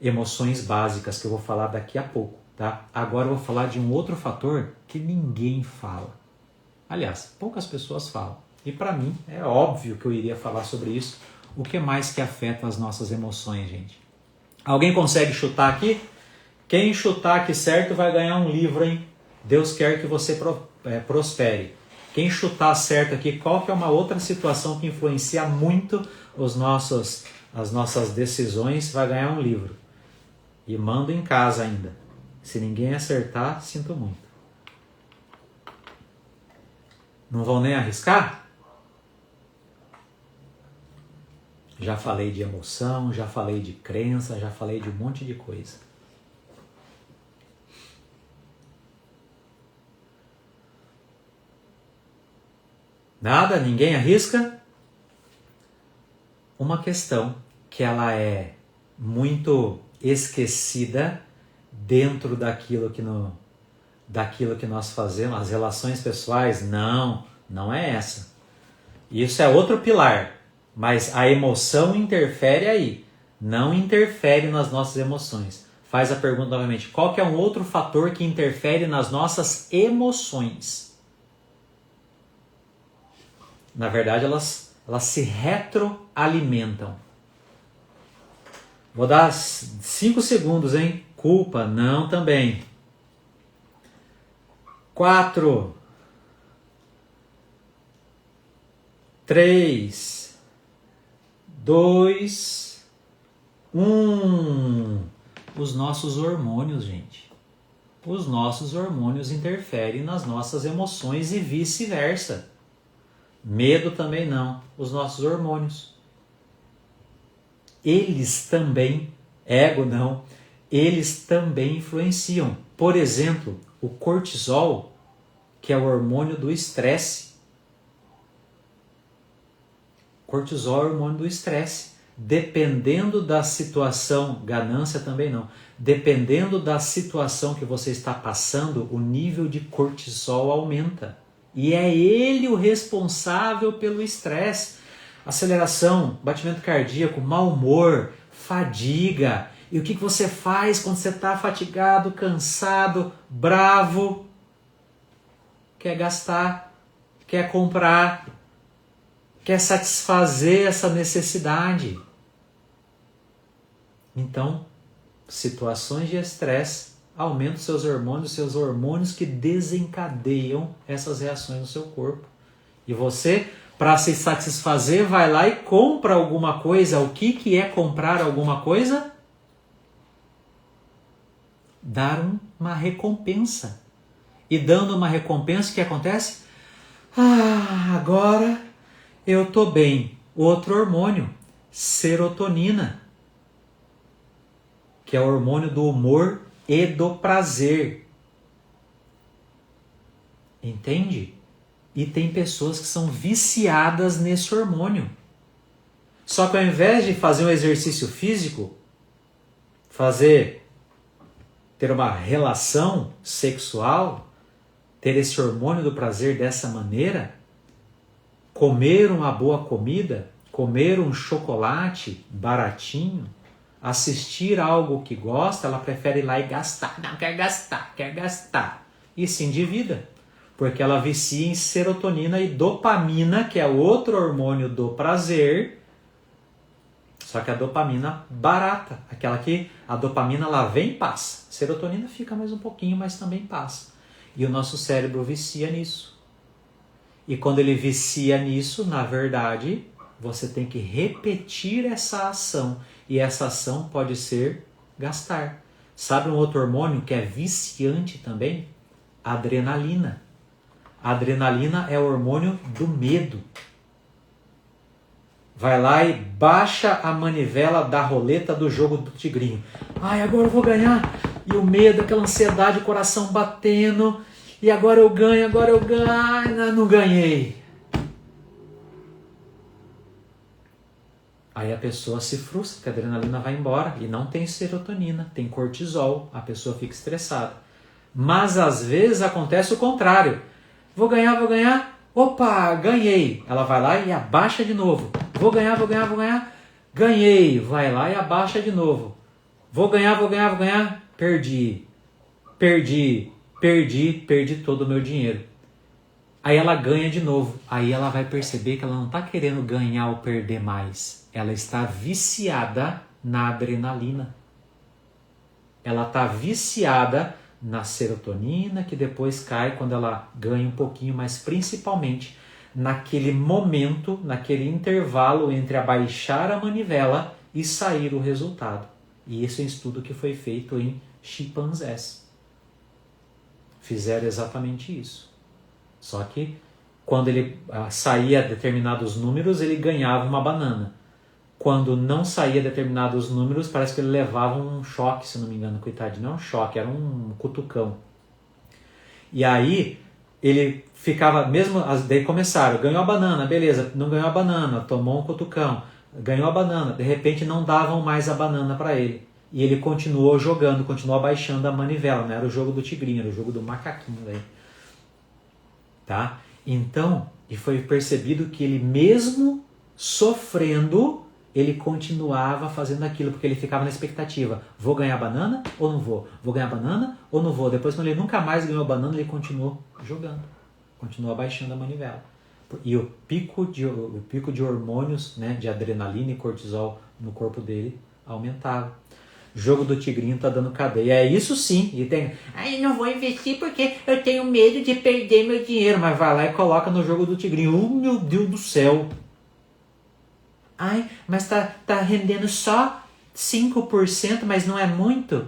emoções básicas, que eu vou falar daqui a pouco. Tá? Agora eu vou falar de um outro fator que ninguém fala. Aliás, poucas pessoas falam. E para mim, é óbvio que eu iria falar sobre isso. O que mais que afeta as nossas emoções, gente? Alguém consegue chutar aqui? Quem chutar aqui certo vai ganhar um livro, hein? Deus quer que você prospere. Quem chutar certo aqui, qual que é uma outra situação que influencia muito as nossas decisões, vai ganhar um livro. E manda em casa ainda. Se ninguém acertar, sinto muito. Não vão nem arriscar? Já falei de emoção, já falei de crença, já falei de um monte de coisa. Nada? Ninguém arrisca? Uma questão que ela é muito esquecida dentro daquilo que nós fazemos, as relações pessoais, não é essa. Isso é outro pilar, mas a emoção interfere aí, não interfere nas nossas emoções. faz a pergunta novamente. Qual que é um outro fator que interfere nas nossas emoções? Na verdade, elas se retroalimentam. Vou dar 5 segundos, hein? Culpa, não também. 4, 3, 2, 1. Os nossos hormônios, gente. Os nossos hormônios interferem nas nossas emoções e vice-versa. Medo também não. Os nossos hormônios. Eles também, ego não, eles também influenciam. Por exemplo, o cortisol, que é o hormônio do estresse. Cortisol é o hormônio do estresse. Dependendo da situação, ganância também não, dependendo da situação que você está passando, o nível de cortisol aumenta. E é ele o responsável pelo estresse. Aceleração, batimento cardíaco, mau humor, fadiga. E o que você faz quando você está fatigado, cansado, bravo? Quer gastar, quer comprar, quer satisfazer essa necessidade. Então, situações de estresse aumentam seus hormônios que desencadeiam essas reações no seu corpo. E você, para se satisfazer, vai lá e compra alguma coisa. O que é comprar alguma coisa? Dar uma recompensa. E dando uma recompensa, o que acontece? Agora eu tô bem. Outro hormônio, serotonina, que é o hormônio do humor e do prazer. Entende? E tem pessoas que são viciadas nesse hormônio. Só que ao invés de fazer um exercício físico, ter uma relação sexual, ter esse hormônio do prazer dessa maneira, comer uma boa comida, comer um chocolate baratinho, assistir algo que gosta, ela prefere ir lá e gastar. Não, quer gastar. E se endivida, porque ela vicia em serotonina e dopamina, que é outro hormônio do prazer, só que a dopamina barata, aquela que a dopamina lá vem e passa. A serotonina fica mais um pouquinho, mas também passa. E o nosso cérebro vicia nisso. E quando ele vicia nisso, na verdade, você tem que repetir essa ação. E essa ação pode ser gastar. Sabe um outro hormônio que é viciante também? A adrenalina. A adrenalina é o hormônio do medo. Vai lá e baixa a manivela da roleta do jogo do tigrinho. Agora eu vou ganhar. E o medo, aquela ansiedade, o coração batendo. E agora eu ganho. Não ganhei. Aí a pessoa se frustra, porque a adrenalina vai embora. E não tem serotonina, tem cortisol. A pessoa fica estressada. Mas às vezes acontece o contrário. Vou ganhar. Opa, ganhei. Ela vai lá e abaixa de novo. Vou ganhar. Ganhei. Vai lá e abaixa de novo. Vou ganhar. Perdi todo o meu dinheiro. Aí ela ganha de novo. Aí ela vai perceber que ela não está querendo ganhar ou perder mais. Ela está viciada na adrenalina. Ela está viciada na serotonina, que depois cai quando ela ganha um pouquinho, mas principalmente naquele momento, naquele intervalo entre abaixar a manivela e sair o resultado. E esse é um estudo que foi feito em chimpanzés. Fizeram exatamente isso. Só que quando ele saía determinados números, ele ganhava uma banana. Quando não saía determinados números, parece que ele levava um choque, se não me engano, coitadinho. Não um choque, era um cutucão. E aí, ele ficava, daí começaram, ganhou a banana, beleza, não ganhou a banana, tomou um cutucão, ganhou a banana, de repente não davam mais a banana para ele. E ele continuou jogando, continuou abaixando a manivela, não era o jogo do tigrinho, era o jogo do macaquinho daí. Tá? Então, e foi percebido que ele mesmo sofrendo, ele continuava fazendo aquilo, porque ele ficava na expectativa. Vou ganhar banana ou não vou? Vou ganhar banana ou não vou? Depois, quando ele nunca mais ganhou banana, ele continuou jogando. Continuou abaixando a manivela. E o pico de hormônios, né, de adrenalina e cortisol no corpo dele aumentava. Jogo do tigrinho tá dando cadeia. É isso sim. E tem, não vou investir porque eu tenho medo de perder meu dinheiro. Mas vai lá e coloca no jogo do tigrinho. Meu Deus do céu. Mas tá rendendo só 5%, mas não é muito?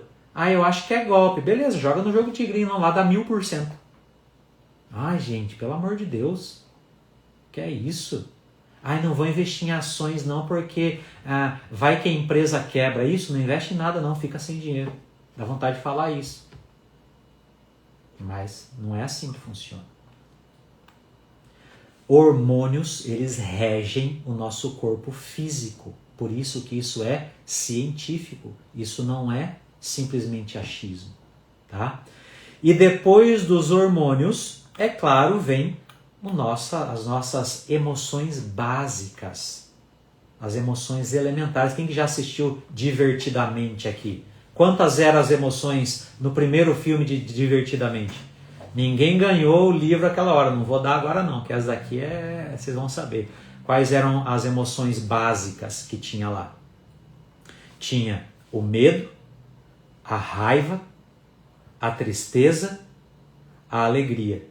Eu acho que é golpe. Beleza, joga no jogo tigrinho, não, lá dá 1000%. Gente, pelo amor de Deus. Que é isso? Não vou investir em ações não, porque vai que a empresa quebra. Isso, não investe em nada não, fica sem dinheiro. Dá vontade de falar isso. Mas não é assim que funciona. Hormônios, eles regem o nosso corpo físico. Por isso que isso é científico. Isso não é simplesmente achismo. Tá? E depois dos hormônios, é claro, vem as nossas emoções básicas. As emoções elementares. Quem que já assistiu Divertidamente aqui? Quantas eram as emoções no primeiro filme de Divertidamente? Ninguém ganhou o livro aquela hora. Não vou dar agora não, que as daqui vocês vão saber. Quais eram as emoções básicas que tinha lá? Tinha o medo, a raiva, a tristeza, a alegria.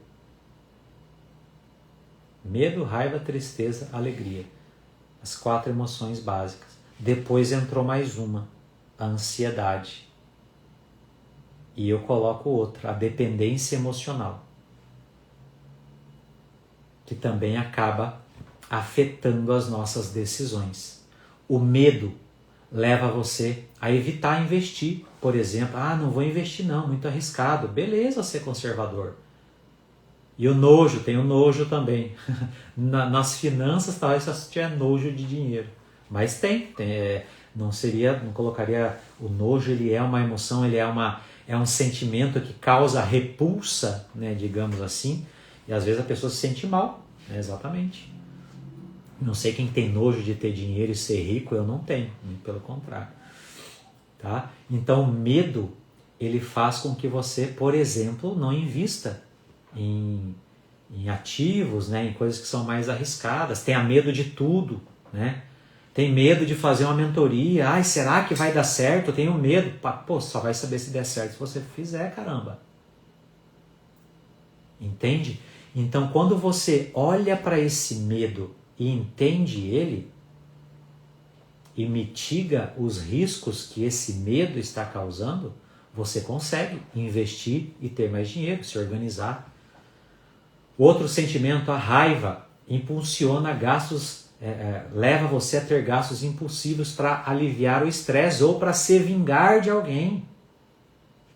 Medo, raiva, tristeza, alegria. As 4 emoções básicas. Depois entrou mais uma, a ansiedade. E eu coloco outra, a dependência emocional. Que também acaba afetando as nossas decisões. O medo leva você a evitar investir. Por exemplo, não vou investir não, muito arriscado. Beleza ser conservador. E o nojo, tem o nojo também. Nas finanças talvez só tiver nojo de dinheiro. Mas não colocaria o nojo, ele é uma emoção, ele é um sentimento que causa repulsa, né, digamos assim. E às vezes a pessoa se sente mal, né, exatamente. Não sei quem tem nojo de ter dinheiro e ser rico, eu não tenho, pelo contrário. Tá? Então o medo, ele faz com que você, por exemplo, não invista em ativos, né, em coisas que são mais arriscadas, tenha medo de tudo, né? Tem medo de fazer uma mentoria, será que vai dar certo? Eu tenho medo. Só vai saber se der certo se você fizer, caramba. Entende? Então, quando você olha para esse medo e entende ele, e mitiga os riscos que esse medo está causando, você consegue investir e ter mais dinheiro, se organizar. Outro sentimento, a raiva, impulsiona gastos, leva você a ter gastos impulsivos para aliviar o estresse ou para se vingar de alguém.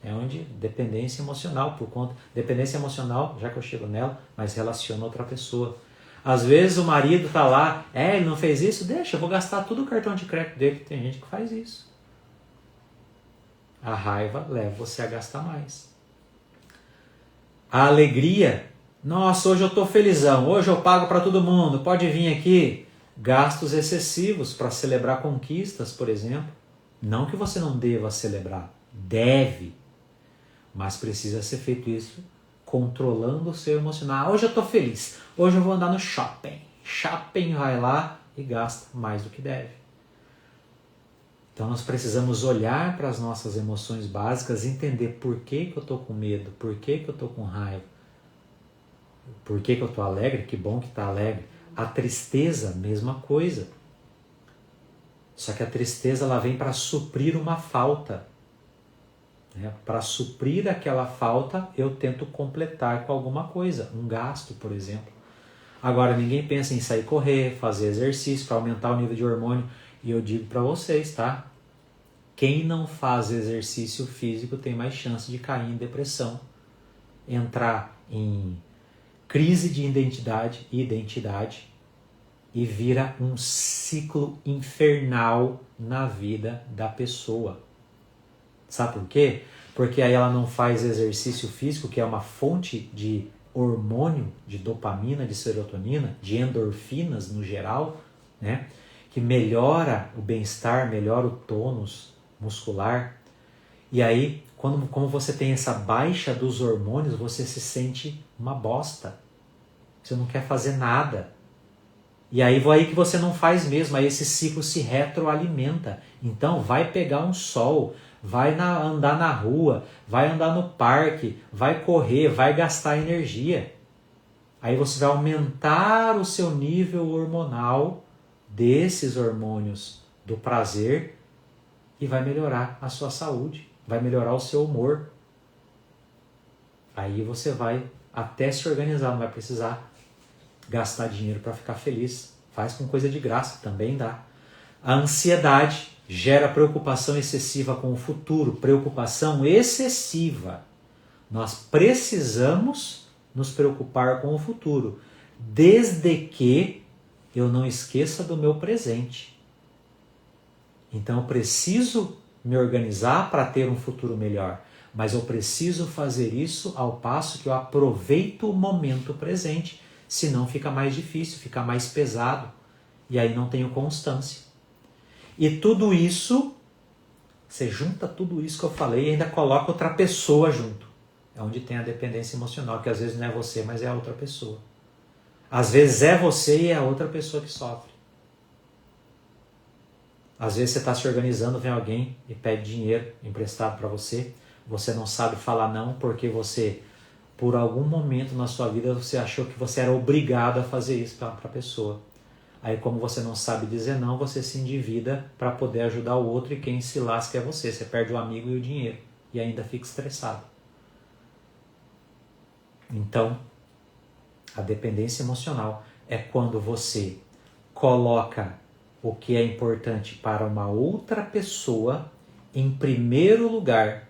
É onde dependência emocional, dependência emocional, já que eu chego nela, mas relaciona outra pessoa. Às vezes o marido está lá, ele não fez isso, deixa, eu vou gastar tudo o cartão de crédito dele. Tem gente que faz isso. A raiva leva você a gastar mais. A alegria, nossa, hoje eu estou felizão, hoje eu pago para todo mundo, pode vir aqui. Gastos excessivos para celebrar conquistas, por exemplo. Não que você não deva celebrar, deve, mas precisa ser feito isso controlando o seu emocional. Hoje eu estou feliz, hoje eu vou andar no shopping. Shopping, vai lá e gasta mais do que deve. Então nós precisamos olhar para as nossas emoções básicas e entender por que eu estou com medo, por que eu estou com raiva, por que eu estou alegre, que bom que está alegre. A tristeza, mesma coisa. Só que a tristeza ela vem para suprir uma falta. Para suprir aquela falta, eu tento completar com alguma coisa, um gasto, por exemplo. Agora, ninguém pensa em sair correr, fazer exercício para aumentar o nível de hormônio. E eu digo para vocês, tá? Quem não faz exercício físico tem mais chance de cair em depressão, entrar em crise de identidade e vira um ciclo infernal na vida da pessoa. Sabe por quê? Porque aí ela não faz exercício físico, que é uma fonte de hormônio, de dopamina, de serotonina, de endorfinas no geral, né? que melhora o bem-estar, melhora o tônus muscular. E aí, como você tem essa baixa dos hormônios, você se sente uma bosta. Você não quer fazer nada. E aí que você não faz mesmo, aí esse ciclo se retroalimenta. Então vai pegar um sol, vai andar na rua, vai andar no parque, vai correr, vai gastar energia. Aí você vai aumentar o seu nível hormonal desses hormônios do prazer e vai melhorar a sua saúde, vai melhorar o seu humor. Aí você vai até se organizar, não vai precisar gastar dinheiro para ficar feliz. Faz com coisa de graça, também dá. A ansiedade gera preocupação excessiva com o futuro, preocupação excessiva. Nós precisamos nos preocupar com o futuro, desde que eu não esqueça do meu presente. Então eu preciso me organizar para ter um futuro melhor, mas eu preciso fazer isso ao passo que eu aproveito o momento presente, senão fica mais difícil, fica mais pesado, e aí não tenho constância. E tudo isso, você junta tudo isso que eu falei e ainda coloca outra pessoa junto. É onde tem a dependência emocional, que às vezes não é você, mas é a outra pessoa. Às vezes é você e é a outra pessoa que sofre. Às vezes você está se organizando, vem alguém e pede dinheiro emprestado para você. Você não sabe falar não porque você, por algum momento na sua vida, você achou que você era obrigado a fazer isso para a pessoa. Aí como você não sabe dizer não, você se endivida para poder ajudar o outro e quem se lasca é você. Você perde o amigo e o dinheiro e ainda fica estressado. Então, a dependência emocional é quando você coloca o que é importante para uma outra pessoa em primeiro lugar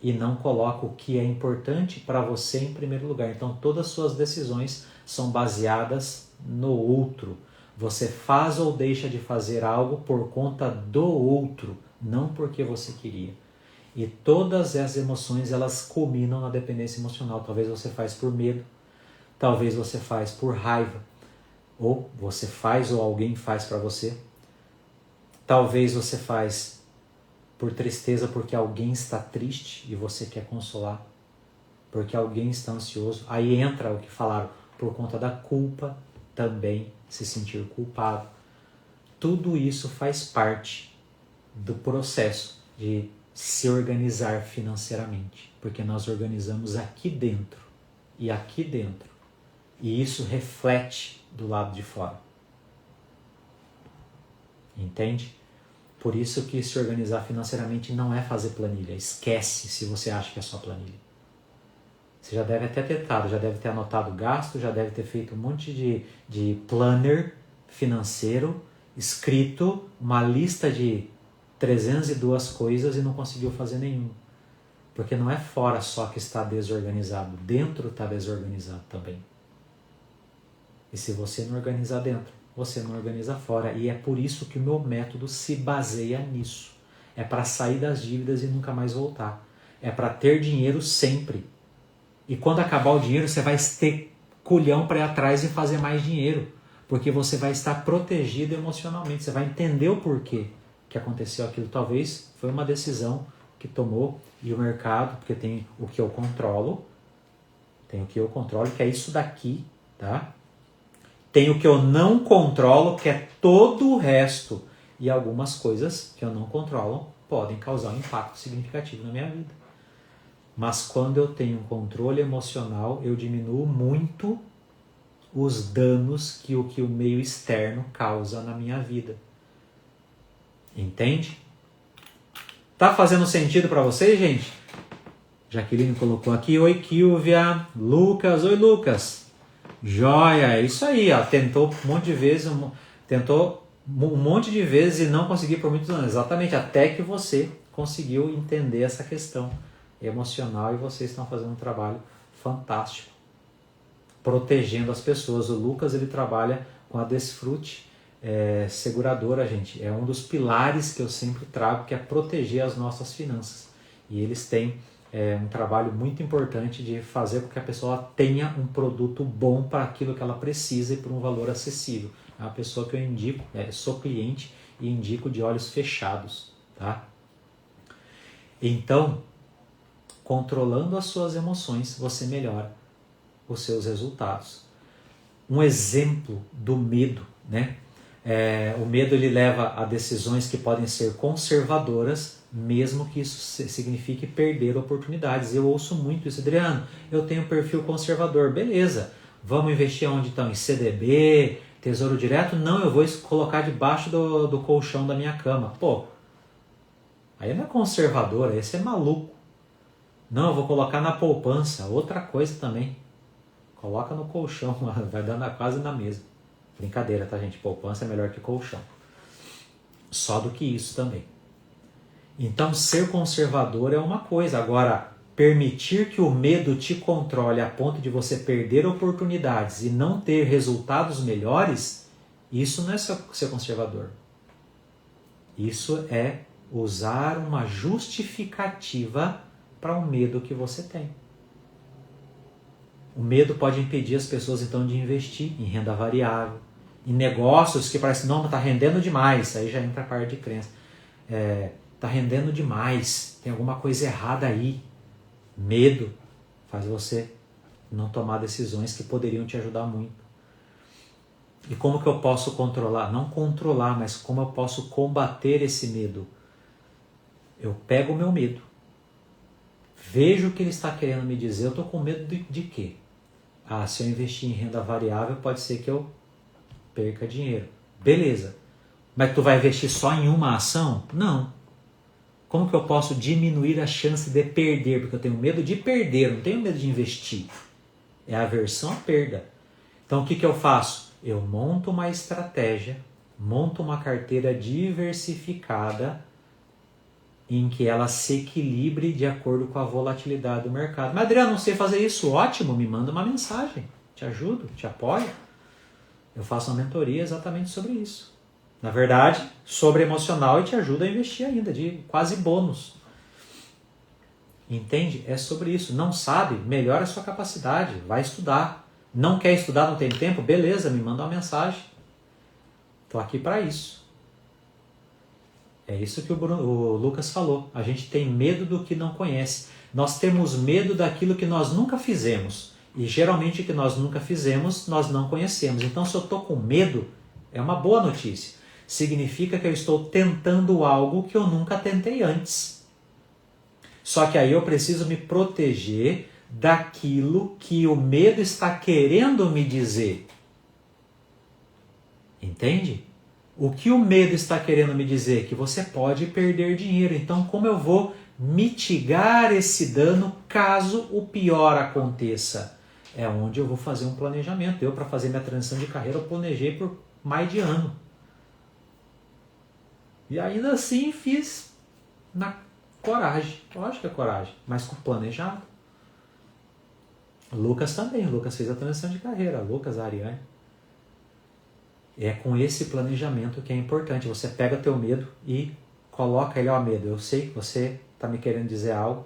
e não coloca o que é importante para você em primeiro lugar. Então, todas as suas decisões são baseadas no outro. Você faz ou deixa de fazer algo por conta do outro, não porque você queria. E todas as emoções, elas culminam na dependência emocional. Talvez você faz por medo, talvez você faz por raiva, ou você faz ou alguém faz para você. Talvez você faz por tristeza porque alguém está triste e você quer consolar, porque alguém está ansioso. Aí entra o que falaram, por conta da culpa também, se sentir culpado. Tudo isso faz parte do processo de se organizar financeiramente, porque nós organizamos aqui dentro e aqui dentro, e isso reflete do lado de fora. Entende? Por isso que se organizar financeiramente não é fazer planilha. Esquece se você acha que é só planilha. Você já deve até ter tentado, já deve ter anotado o gasto, já deve ter feito um monte de planner financeiro, escrito uma lista de 302 coisas e não conseguiu fazer nenhum. Porque não é fora só que está desorganizado, dentro está desorganizado também. E se você não organizar dentro, você não organiza fora. E é por isso que o meu método se baseia nisso. É para sair das dívidas e nunca mais voltar. É para ter dinheiro sempre. E quando acabar o dinheiro, você vai ter culhão para ir atrás e fazer mais dinheiro. Porque você vai estar protegido emocionalmente. Você vai entender o porquê que aconteceu aquilo. Talvez foi uma decisão que tomou. E o mercado, porque tem o que eu controlo. Tem o que eu controlo, que é isso daqui, tá? Tem o que eu não controlo, que é todo o resto. E algumas coisas que eu não controlo podem causar um impacto significativo na minha vida. Mas quando eu tenho um controle emocional, eu diminuo muito os danos que o meio externo causa na minha vida. Entende? Tá fazendo sentido para vocês, gente? Jaqueline colocou aqui, oi Kilvia, Lucas, oi Lucas. Joia, é isso aí, ó. Tentou um monte de vezes, e não conseguiu por muitos anos. Exatamente, até que você conseguiu entender essa questão emocional e vocês estão fazendo um trabalho fantástico, protegendo as pessoas. O Lucas, ele trabalha com a Desfrute seguradora, gente. É um dos pilares que eu sempre trago, que é proteger as nossas finanças. E eles têm um trabalho muito importante de fazer com que a pessoa tenha um produto bom para aquilo que ela precisa e por um valor acessível. É uma pessoa que eu indico, sou cliente e indico de olhos fechados, tá? Então, controlando as suas emoções, você melhora os seus resultados. Um exemplo do medo, né? O medo ele leva a decisões que podem ser conservadoras, mesmo que isso signifique perder oportunidades. Eu ouço muito isso, Adriano, eu tenho perfil conservador, beleza, vamos investir onde estão? Em CDB, Tesouro Direto? Não, eu vou colocar debaixo do colchão da minha cama. Pô, aí não é conservador, esse é maluco. Não, eu vou colocar na poupança, outra coisa também. Coloca no colchão, vai dando quase na mesa. Brincadeira, tá, gente? Poupança é melhor que colchão. Só do que isso também. Então, ser conservador é uma coisa. Agora, permitir que o medo te controle a ponto de você perder oportunidades e não ter resultados melhores, isso não é ser conservador. Isso é usar uma justificativa para o medo que você tem. O medo pode impedir as pessoas, então, de investir em renda variável, em negócios que parecem, não, está rendendo demais. Aí já entra a parte de crença. Está rendendo demais, tem alguma coisa errada aí. Medo faz você não tomar decisões que poderiam te ajudar muito. E como que eu posso controlar? Não controlar, mas como eu posso combater esse medo? Eu pego o meu medo, vejo o que ele está querendo me dizer, eu estou com medo de quê? Se eu investir em renda variável, pode ser que eu perca dinheiro. Beleza. Mas tu vai investir só em uma ação? Não. Como que eu posso diminuir a chance de perder? Porque eu tenho medo de perder, eu não tenho medo de investir. É a aversão à perda. Então o que eu faço? Eu monto uma estratégia, monto uma carteira diversificada em que ela se equilibre de acordo com a volatilidade do mercado. Mas Adriano, não sei fazer isso. Ótimo, me manda uma mensagem. Te ajudo, te apoio. Eu faço uma mentoria exatamente sobre isso. Na verdade, sobre emocional e te ajudo a investir ainda, de quase bônus. Entende? É sobre isso. Não sabe? Melhora a sua capacidade. Vai estudar. Não quer estudar, não tem tempo? Beleza, me manda uma mensagem. Estou aqui para isso. É isso que o Lucas falou. A gente tem medo do que não conhece. Nós temos medo daquilo que nós nunca fizemos. E geralmente o que nós nunca fizemos, nós não conhecemos. Então se eu estou com medo, é uma boa notícia. Significa que eu estou tentando algo que eu nunca tentei antes. Só que aí eu preciso me proteger daquilo que o medo está querendo me dizer. Entende? O que o medo está querendo me dizer? Que você pode perder dinheiro. Então, como eu vou mitigar esse dano caso o pior aconteça? É onde eu vou fazer um planejamento. Eu, para fazer minha transição de carreira, eu planejei por mais de ano. E ainda assim fiz na coragem. Lógico que é coragem, mas com planejado. Lucas também. Lucas fez a transição de carreira. Lucas, a Ariane. É com esse planejamento que é importante. Você pega teu medo e coloca ele, medo, eu sei que você está me querendo dizer algo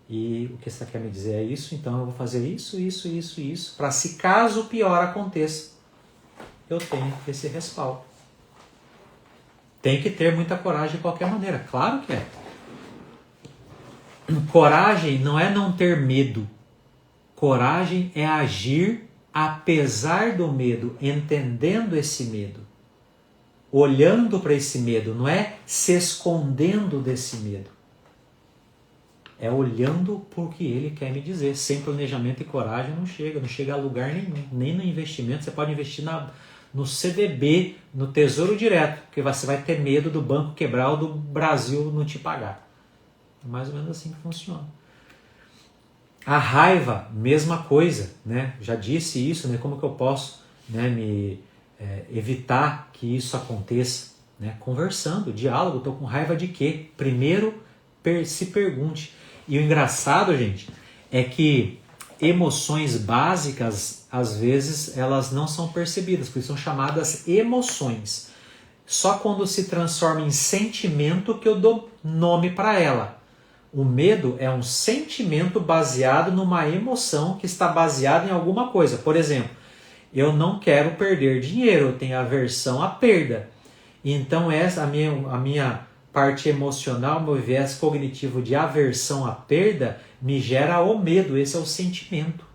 e o que você quer me dizer é isso, então eu vou fazer isso, para se caso o pior aconteça, eu tenho esse respaldo. Tem que ter muita coragem de qualquer maneira, claro que é. Coragem não é não ter medo. Coragem é agir apesar do medo, entendendo esse medo, olhando para esse medo, não é se escondendo desse medo. É olhando por que ele quer me dizer. Sem planejamento e coragem não chega a lugar nenhum, nem no investimento. Você pode investir no CDB, no Tesouro Direto, porque você vai ter medo do banco quebrar ou do Brasil não te pagar. É mais ou menos assim que funciona. A raiva, mesma coisa, né? Já disse isso, né? Como que eu posso, né, evitar que isso aconteça? Né? Conversando, diálogo. Estou com raiva de quê? Primeiro, se pergunte. E o engraçado, gente, é que emoções básicas, às vezes, elas não são percebidas, porque são chamadas emoções. Só quando se transforma em sentimento que eu dou nome para ela. O medo é um sentimento baseado numa emoção que está baseada em alguma coisa. Por exemplo, Eu não quero perder dinheiro, eu tenho aversão à perda. Então essa a minha parte emocional, meu viés cognitivo de aversão à perda, me gera o medo, esse é o sentimento.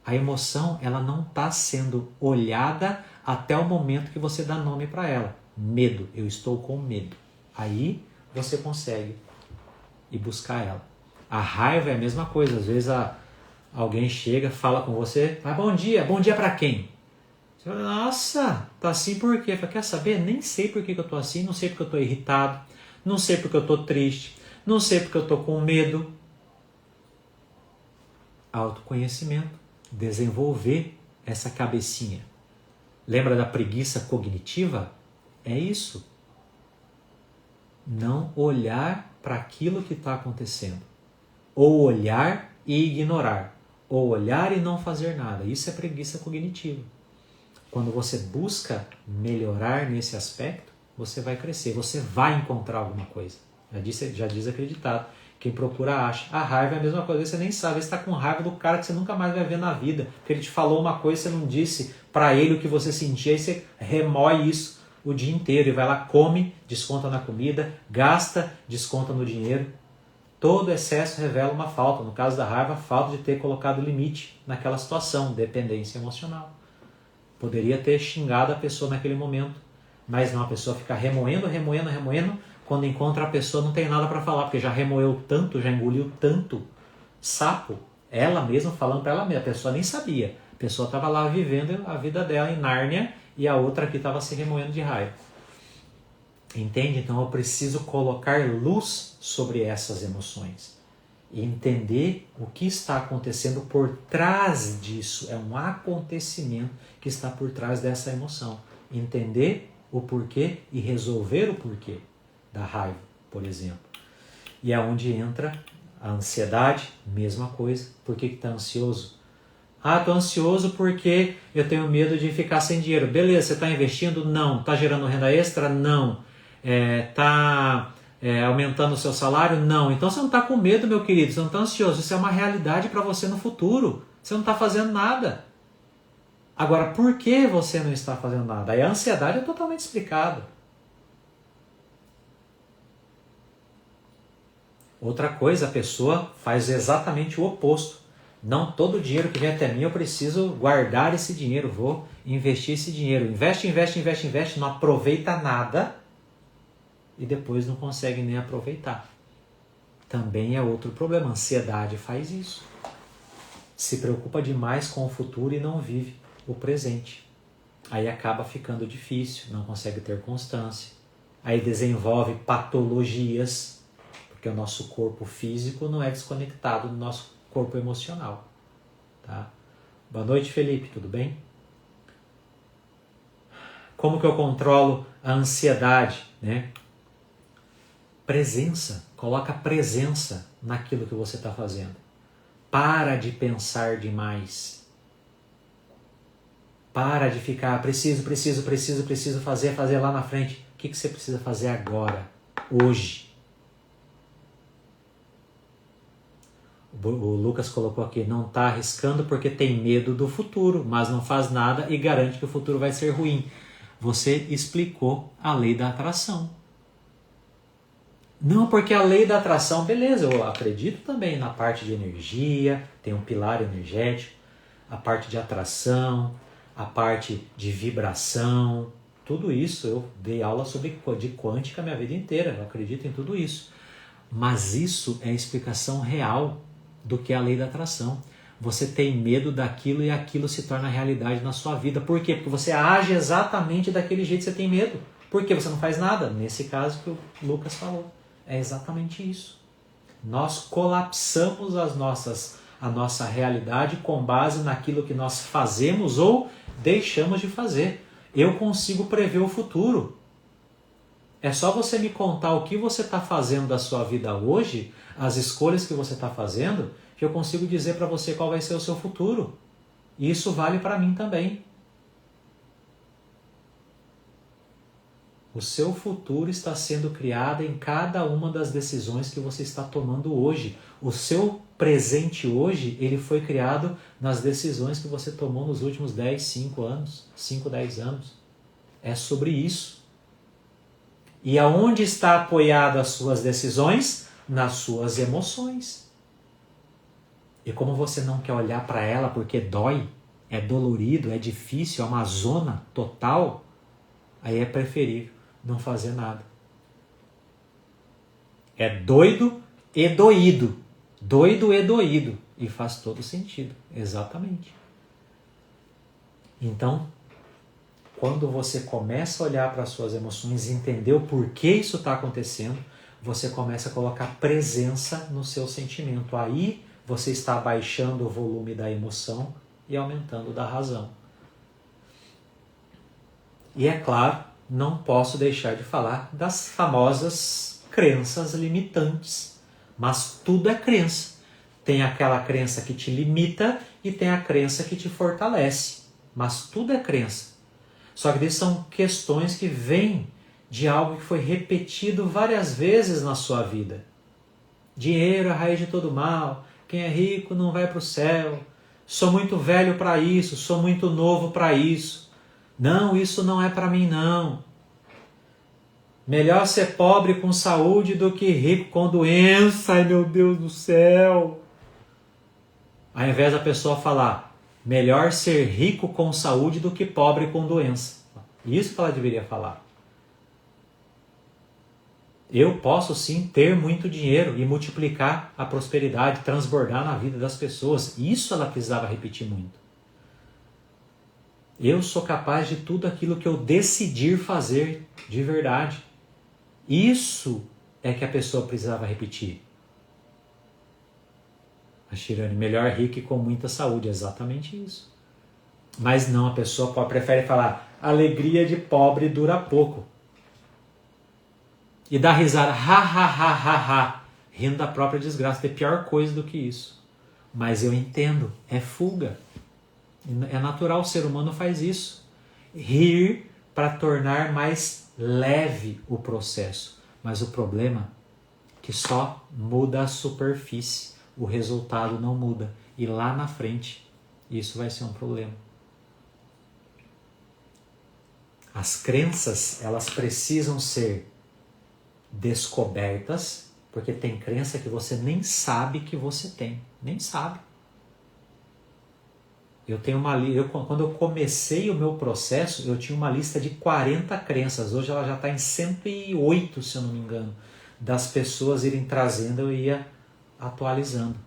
A emoção, ela não está sendo olhada até o momento que você dá nome para ela. Medo, eu estou com medo. Aí você consegue ir buscar ela. A raiva é a mesma coisa, às vezes alguém chega, fala com você, mas bom dia para quem? Você fala, nossa, tá assim por quê? Fala, quer saber? Nem sei por que eu tô assim, não sei porque eu tô irritado, não sei porque eu tô triste, não sei porque eu tô com medo. Autoconhecimento, desenvolver essa cabecinha. Lembra da preguiça cognitiva? É isso. Não olhar para aquilo que está acontecendo. Ou olhar e ignorar. Ou olhar e não fazer nada. Isso é preguiça cognitiva. Quando você busca melhorar nesse aspecto, você vai crescer, você vai encontrar alguma coisa. Já diz acreditado. Quem procura acha. A raiva é a mesma coisa, você nem sabe, você está com raiva do cara que você nunca mais vai ver na vida, porque ele te falou uma coisa, você não disse para ele o que você sentia, aí você remói isso o dia inteiro e vai lá, come, desconta na comida, gasta, desconta no dinheiro. Todo excesso revela uma falta. No caso da raiva, a falta de ter colocado limite naquela situação, dependência emocional. Poderia ter xingado a pessoa naquele momento, mas não, a pessoa fica remoendo, quando encontra a pessoa não tem nada para falar, porque já remoeu tanto, já engoliu tanto sapo, ela mesma falando para ela mesma, a pessoa nem sabia, a pessoa estava lá vivendo a vida dela em Nárnia e a outra aqui estava se remoendo de raiva. Entende? Então eu preciso colocar luz sobre essas emoções e entender o que está acontecendo por trás disso. É um acontecimento que está por trás dessa emoção. Entender o porquê e resolver o porquê da raiva, por exemplo. E é onde entra a ansiedade, mesma coisa. Por que está ansioso? Ah, estou ansioso porque eu tenho medo de ficar sem dinheiro. Beleza, você está investindo? Não. Está gerando renda extra? Não. Está aumentando o seu salário? Não. Então você não está com medo, meu querido, você não está ansioso. Isso é uma realidade para você no futuro. Você não está fazendo nada. Agora, por que você não está fazendo nada? Aí a ansiedade é totalmente explicada. Outra coisa, a pessoa faz exatamente o oposto. Não, todo o dinheiro que vem até mim eu preciso guardar esse dinheiro, vou investir esse dinheiro. Investe, não aproveita nada e depois não consegue nem aproveitar. Também é outro problema, a ansiedade faz isso. Se preocupa demais com o futuro e não vive o presente. Aí acaba ficando difícil, não consegue ter constância. Aí desenvolve patologias, porque o nosso corpo físico não é desconectado do nosso corpo emocional. Tá? Boa noite, Felipe, tudo bem? Como que eu controlo a ansiedade? Né? Presença, coloca presença naquilo que você está fazendo. Para de pensar demais. Para de ficar, preciso fazer lá na frente. O que você precisa fazer agora, hoje? O Lucas colocou aqui, não está arriscando porque tem medo do futuro, mas não faz nada e garante que o futuro vai ser ruim. Você explicou a lei da atração. Não, porque a lei da atração, beleza, eu acredito também na parte de energia, tem um pilar energético, a parte de atração, a parte de vibração, tudo isso, eu dei aula de quântica a minha vida inteira, eu acredito em tudo isso. Mas isso é a explicação real do que é a lei da atração. Você tem medo daquilo e aquilo se torna realidade na sua vida. Por quê? Porque você age exatamente daquele jeito que você tem medo. Por que você não faz nada? Nesse caso que o Lucas falou. É exatamente isso. Nós colapsamos a nossa realidade com base naquilo que nós fazemos ou deixamos de fazer. Eu consigo prever o futuro. É só você me contar o que você está fazendo da sua vida hoje, as escolhas que você está fazendo, que eu consigo dizer para você qual vai ser o seu futuro. E isso vale para mim também. O seu futuro está sendo criado em cada uma das decisões que você está tomando hoje. O seu presente hoje, ele foi criado nas decisões que você tomou nos últimos 5 anos, 5, 10 anos. É sobre isso. E aonde está apoiada as suas decisões? Nas suas emoções. E como você não quer olhar para ela porque dói, é dolorido, é difícil, é uma zona total, aí é preferível não fazer nada. É doido e doído. Doido e doído. E faz todo sentido. Exatamente. Então, quando você começa a olhar para as suas emoções e entender o porquê isso está acontecendo, você começa a colocar presença no seu sentimento. Aí você está abaixando o volume da emoção e aumentando da razão. E é claro, não posso deixar de falar das famosas crenças limitantes. Mas tudo é crença. Tem aquela crença que te limita e tem a crença que te fortalece. Mas tudo é crença. Só que isso são questões que vêm de algo que foi repetido várias vezes na sua vida. Dinheiro é a raiz de todo mal. Quem é rico não vai para o céu. Sou muito velho para isso. Sou muito novo para isso. Não, isso não é para mim não. Melhor ser pobre com saúde do que rico com doença. Ai meu Deus do céu. Ao invés da pessoa falar, melhor ser rico com saúde do que pobre com doença. Isso que ela deveria falar. Eu posso sim ter muito dinheiro e multiplicar a prosperidade, transbordar na vida das pessoas. Isso ela precisava repetir muito. Eu sou capaz de tudo aquilo que eu decidir fazer de verdade. Isso é que a pessoa precisava repetir. A Shirani, melhor rico e com muita saúde. Exatamente isso. Mas não, a pessoa prefere falar, alegria de pobre dura pouco. E dar risada, ha, ha, ha, ha, ha, rindo da própria desgraça. Tem pior coisa do que isso. Mas eu entendo, é fuga. É natural, o ser humano faz isso. Rir para tornar mais leve o processo. Mas o problema é que só muda a superfície. O resultado não muda. E lá na frente, isso vai ser um problema. As crenças, elas precisam ser descobertas, porque tem crença que você nem sabe que você tem. Nem sabe. Eu tenho uma quando eu comecei o meu processo, eu tinha uma lista de 40 crenças. Hoje ela já está em 108, se eu não me engano. Das pessoas irem trazendo, eu ia atualizando.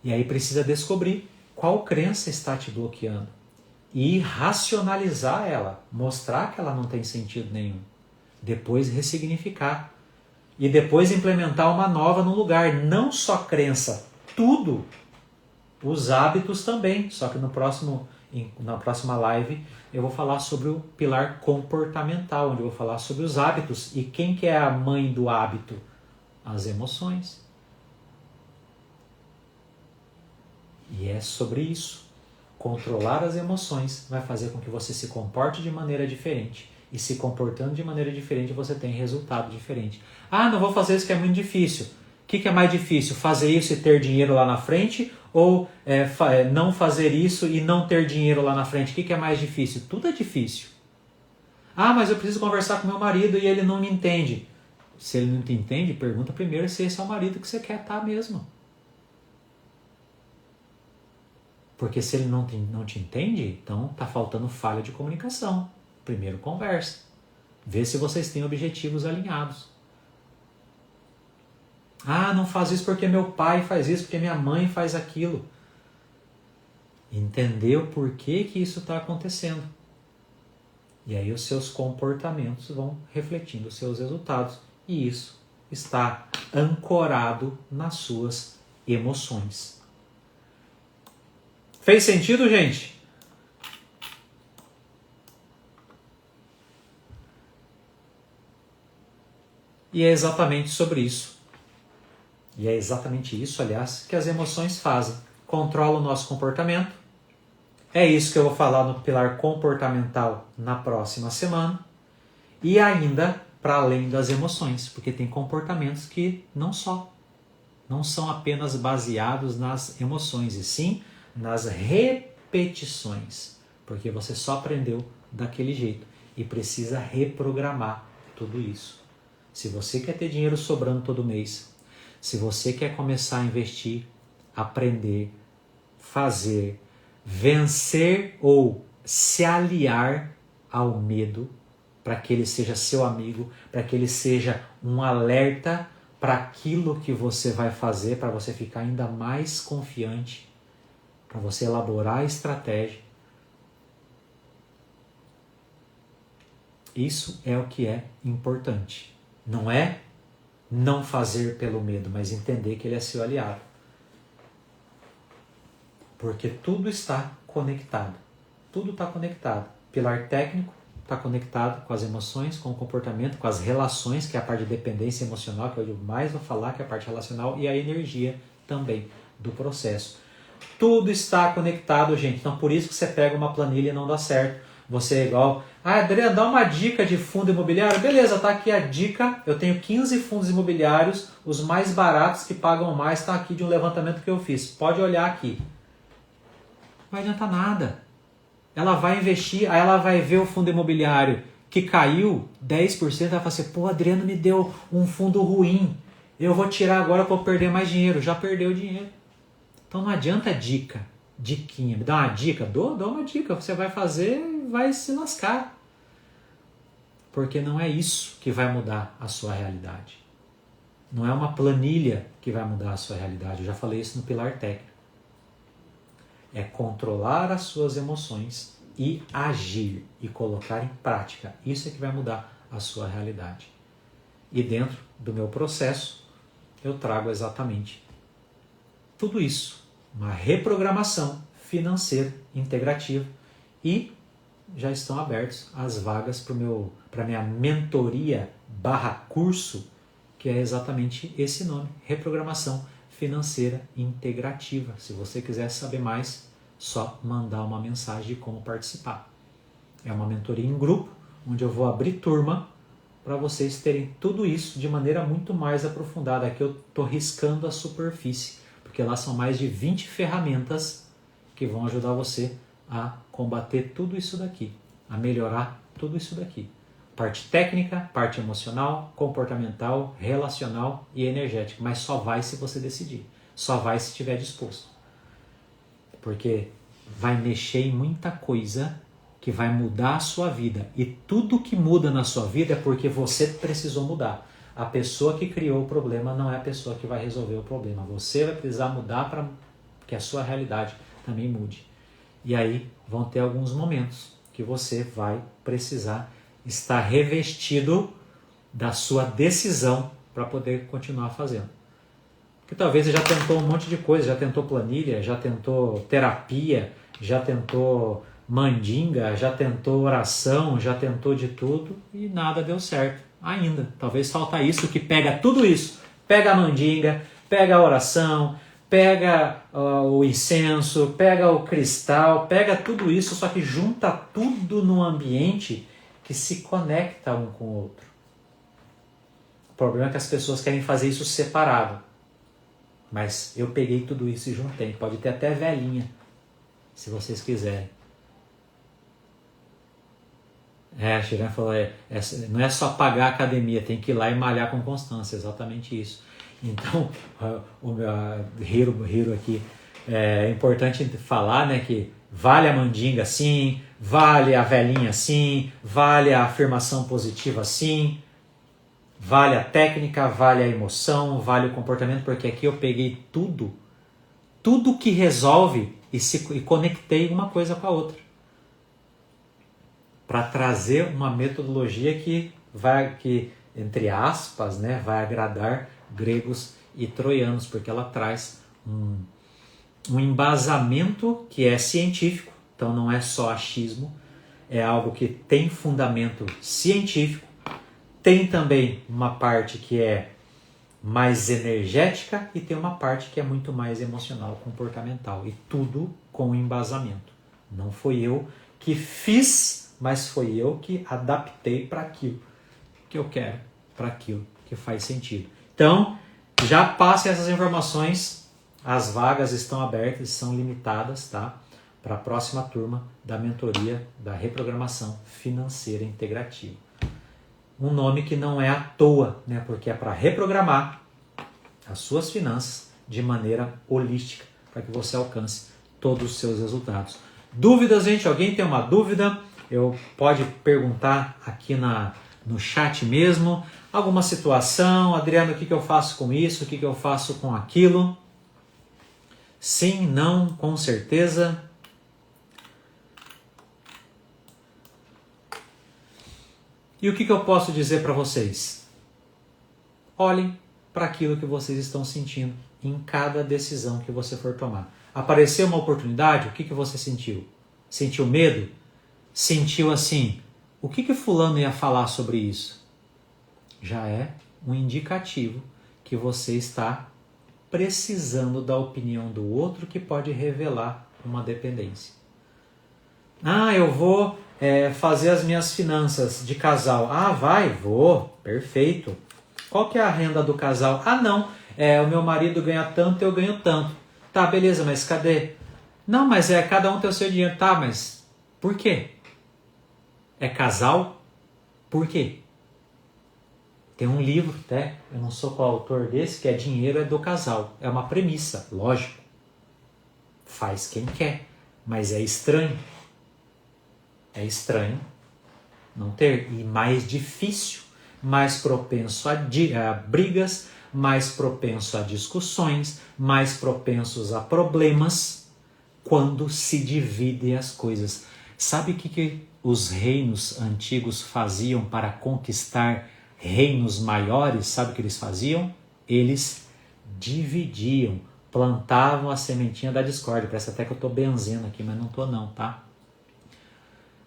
E aí precisa descobrir qual crença está te bloqueando. E racionalizar ela. Mostrar que ela não tem sentido nenhum. Depois ressignificar. E depois implementar uma nova no lugar. Não só crença, tudo. Os hábitos também, só que na próxima live eu vou falar sobre o pilar comportamental, onde eu vou falar sobre os hábitos. E quem que é a mãe do hábito? As emoções. E é sobre isso. Controlar as emoções vai fazer com que você se comporte de maneira diferente. E se comportando de maneira diferente, você tem resultado diferente. Ah, não vou fazer isso que é muito difícil. O que é mais difícil? Fazer isso e ter dinheiro lá na frente? Ou não fazer isso e não ter dinheiro lá na frente? O que é mais difícil? Tudo é difícil. Ah, mas eu preciso conversar com meu marido e ele não me entende. Se ele não te entende, pergunta primeiro se esse é o marido que você quer estar mesmo. Porque se ele não te entende, então está faltando falha de comunicação. Primeiro conversa. Vê se vocês têm objetivos alinhados. Ah, não faz isso porque meu pai faz isso, porque minha mãe faz aquilo. Entendeu por que isso está acontecendo. E aí os seus comportamentos vão refletindo os seus resultados. E isso está ancorado nas suas emoções. Fez sentido, gente? E é exatamente sobre isso. E é exatamente isso, aliás, que as emoções fazem. Controla o nosso comportamento. É isso que eu vou falar no pilar comportamental na próxima semana. E ainda para além das emoções, porque tem comportamentos que não não são apenas baseados nas emoções, e sim nas repetições, porque você só aprendeu daquele jeito e precisa reprogramar tudo isso. Se você quer ter dinheiro sobrando todo mês, se você quer começar a investir, aprender, fazer, vencer ou se aliar ao medo, para que ele seja seu amigo, para que ele seja um alerta para aquilo que você vai fazer, para você ficar ainda mais confiante, para você elaborar a estratégia. Isso é o que é importante. Não é não fazer pelo medo, mas entender que ele é seu aliado. Porque tudo está conectado. Tudo está conectado. Pilar técnico está conectado com as emoções, com o comportamento, com as relações, que é a parte de dependência emocional, que eu mais vou falar, que é a parte relacional, e a energia também do processo. Tudo está conectado, gente. Então, por isso que você pega uma planilha e não dá certo. Você é igual, Adriano, dá uma dica de fundo imobiliário. Beleza, tá aqui a dica. Eu tenho 15 fundos imobiliários, os mais baratos que pagam mais, está aqui de um levantamento que eu fiz. Pode olhar aqui. Não vai adiantar nada. Ela vai investir, aí ela vai ver o fundo imobiliário que caiu 10%, ela fala assim, pô, Adriano me deu um fundo ruim, eu vou tirar agora para perder mais dinheiro. Já perdeu o dinheiro. Então não adianta diquinha, me dá uma dica, dou uma dica, você vai fazer e vai se lascar. Porque não é isso que vai mudar a sua realidade. Não é uma planilha que vai mudar a sua realidade, eu já falei isso no pilar técnico. É controlar as suas emoções e agir e colocar em prática. Isso é que vai mudar a sua realidade. E dentro do meu processo, eu trago exatamente tudo isso. Uma reprogramação financeira integrativa. E já estão abertos as vagas para a minha mentoria /curso, que é exatamente esse nome, Reprogramação Financeira Integrativa. Se você quiser saber mais, só mandar uma mensagem de como participar. É uma mentoria em grupo, onde eu vou abrir turma para vocês terem tudo isso de maneira muito mais aprofundada. Aqui eu estou riscando a superfície, porque lá são mais de 20 ferramentas que vão ajudar você a combater tudo isso daqui, a melhorar tudo isso daqui. Parte técnica, parte emocional, comportamental, relacional e energética. Mas só vai se você decidir. Só vai se estiver disposto. Porque vai mexer em muita coisa que vai mudar a sua vida. E tudo que muda na sua vida é porque você precisou mudar. A pessoa que criou o problema não é a pessoa que vai resolver o problema. Você vai precisar mudar para que a sua realidade também mude. E aí vão ter alguns momentos que você vai precisar estar revestido da sua decisão para poder continuar fazendo. Porque talvez você já tentou um monte de coisa, já tentou planilha, já tentou terapia, já tentou mandinga, já tentou oração, já tentou de tudo e nada deu certo ainda. Talvez falta isso que pega tudo isso, pega a mandinga, pega a oração, pega o incenso, pega o cristal, pega tudo isso, só que junta tudo num ambiente que se conecta um com o outro. O problema é que as pessoas querem fazer isso separado. Mas eu peguei tudo isso e juntei. Pode ter até velhinha, se vocês quiserem. A Shiran falou, não é só pagar a academia, tem que ir lá e malhar com constância, exatamente isso. Então, o meu Hiro aqui, é importante falar, né, que vale a mandinga sim, vale a velhinha sim, vale a afirmação positiva sim, vale a técnica, vale a emoção, vale o comportamento, porque aqui eu peguei tudo que resolve e conectei uma coisa com a outra. Para trazer uma metodologia que entre aspas, né, vai agradar gregos e troianos, porque ela traz um embasamento que é científico, então não é só achismo, é algo que tem fundamento científico, tem também uma parte que é mais energética e tem uma parte que é muito mais emocional, comportamental, e tudo com embasamento. Não fui eu que fiz, mas foi eu que adaptei para aquilo que eu quero, para aquilo que faz sentido. Então, Já passem essas informações, as vagas estão abertas, são limitadas, tá? Para a próxima turma da mentoria da reprogramação financeira integrativa. Um nome que não é à toa, né? Porque é para reprogramar as suas finanças de maneira holística, para que você alcance todos os seus resultados. Dúvidas, gente? Alguém tem uma dúvida? Pode perguntar aqui no chat mesmo. Alguma situação? Adriano, o que eu faço com isso? O que eu faço com aquilo? Sim, não, com certeza. E o que eu posso dizer para vocês? Olhem para aquilo que vocês estão sentindo em cada decisão que você for tomar. Apareceu uma oportunidade, o que você sentiu? Sentiu medo? Sentiu assim, o que fulano ia falar sobre isso? Já é um indicativo que você está precisando da opinião do outro, que pode revelar uma dependência. Eu vou fazer as minhas finanças de casal. Vou, perfeito. Qual que é a renda do casal? Não, o meu marido ganha tanto, eu ganho tanto. Tá, beleza, mas cadê? Não, mas cada um tem o seu dinheiro. Tá, mas por quê? É casal? Por quê? Tem um livro, até, eu não sou qual autor desse, que é Dinheiro é do Casal. É uma premissa, lógico. Faz quem quer, mas é estranho. É estranho não ter. E mais difícil, mais propenso a brigas, mais propenso a discussões, mais propensos a problemas, quando se dividem as coisas. Sabe o que os reinos antigos faziam para conquistar reinos maiores? Sabe o que eles faziam? Eles dividiam, plantavam a sementinha da discórdia. Parece até que eu estou benzendo aqui, mas não estou não, tá?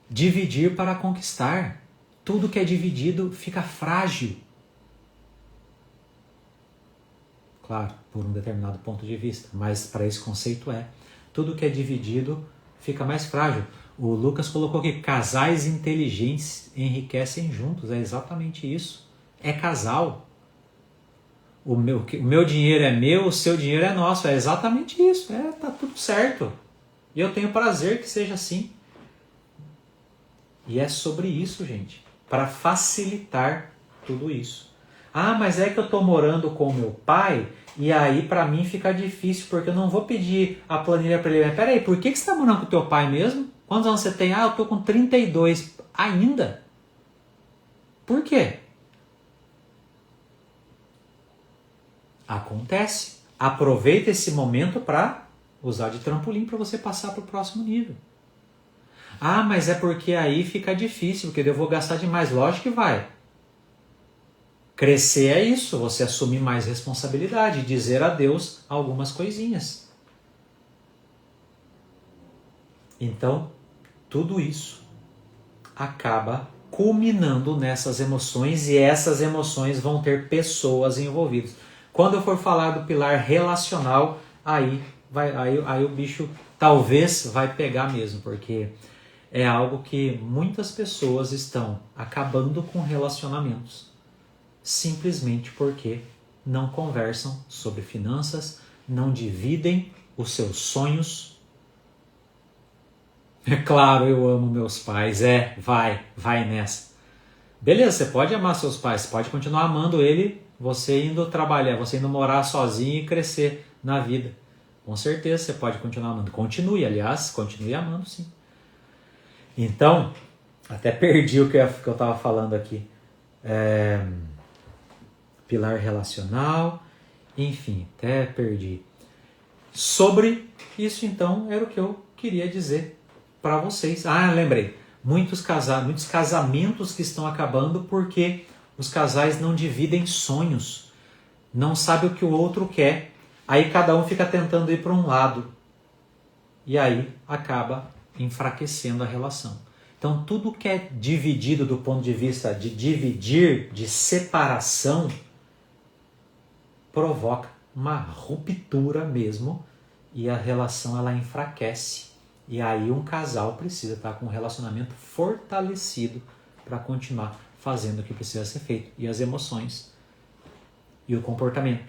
Dividir para conquistar. Tudo que é dividido fica frágil. Claro, por um determinado ponto de vista, mas para esse conceito tudo que é dividido fica mais frágil. O Lucas colocou aqui, casais inteligentes enriquecem juntos. É exatamente isso. É casal. O meu dinheiro é meu, o seu dinheiro é nosso. É exatamente isso. Tá tudo certo. E eu tenho prazer que seja assim. E é sobre isso, gente. Para facilitar tudo isso. Mas é que eu estou morando com meu pai e aí para mim fica difícil, porque eu não vou pedir a planilha para ele. Mas peraí, por que você está morando com teu pai mesmo? Quantos anos você tem? Eu estou com 32. Ainda? Por quê? Acontece. Aproveita esse momento para usar de trampolim para você passar para o próximo nível. Mas é porque aí fica difícil, porque eu vou gastar demais. Lógico que vai. Crescer é isso, você assumir mais responsabilidade, dizer adeus a algumas coisinhas. Então, tudo isso acaba culminando nessas emoções, e essas emoções vão ter pessoas envolvidas. Quando eu for falar do pilar relacional, aí o bicho talvez vai pegar mesmo, porque é algo que muitas pessoas estão acabando com relacionamentos, simplesmente porque não conversam sobre finanças, não dividem os seus sonhos. É claro, eu amo meus pais. Vai nessa. Beleza, você pode amar seus pais, você pode continuar amando ele, você indo trabalhar, você indo morar sozinho e crescer na vida. Com certeza você pode continuar amando. Continue, aliás, continue amando, sim. Então, até perdi o que eu estava falando aqui. Pilar relacional, enfim, até perdi. Sobre isso, então, era o que eu queria dizer para vocês. Lembrei. Muitos casamentos que estão acabando porque os casais não dividem sonhos. Não sabem o que o outro quer. Aí cada um fica tentando ir para um lado. E aí acaba enfraquecendo a relação. Então tudo que é dividido do ponto de vista de dividir, de separação, provoca uma ruptura mesmo, e a relação ela enfraquece. E aí um casal precisa estar com um relacionamento fortalecido para continuar fazendo o que precisa ser feito. E as emoções e o comportamento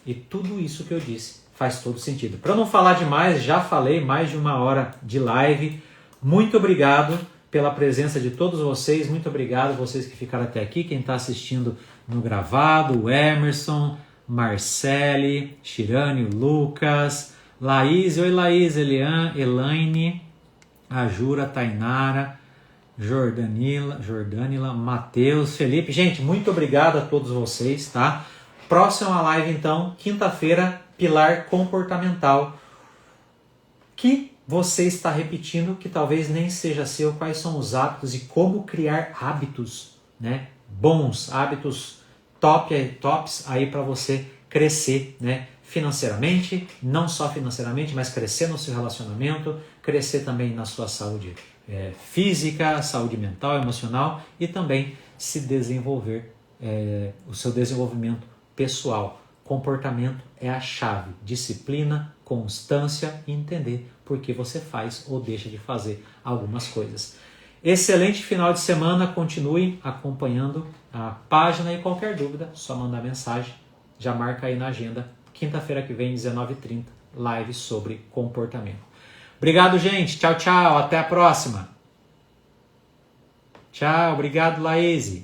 E tudo isso que eu disse faz todo sentido. Para não falar demais, já falei mais de 1 hora de live. Muito obrigado pela presença de todos vocês. Muito obrigado vocês que ficaram até aqui. Quem está assistindo no gravado, o Emerson, Marcele, Chirane, Lucas, Laís, oi Laís, Elaine, a Jura, Tainara, Jordanila, Matheus, Felipe. Gente, muito obrigado a todos vocês, tá? Próxima live, então, quinta-feira, pilar comportamental. Que você está repetindo, que talvez nem seja seu, quais são os hábitos e como criar hábitos, né? Bons, hábitos tops aí para você crescer, né? Financeiramente, não só financeiramente, mas crescer no seu relacionamento, crescer também na sua saúde física, saúde mental, emocional e também se desenvolver, o seu desenvolvimento pessoal. Comportamento é a chave, disciplina, constância e entender por que você faz ou deixa de fazer algumas coisas. Excelente final de semana, continue acompanhando a página e qualquer dúvida, só mandar mensagem, já marca aí na agenda, quinta-feira que vem, 19h30, live sobre comportamento. Obrigado, gente, tchau, tchau, até a próxima. Tchau, obrigado, Laís.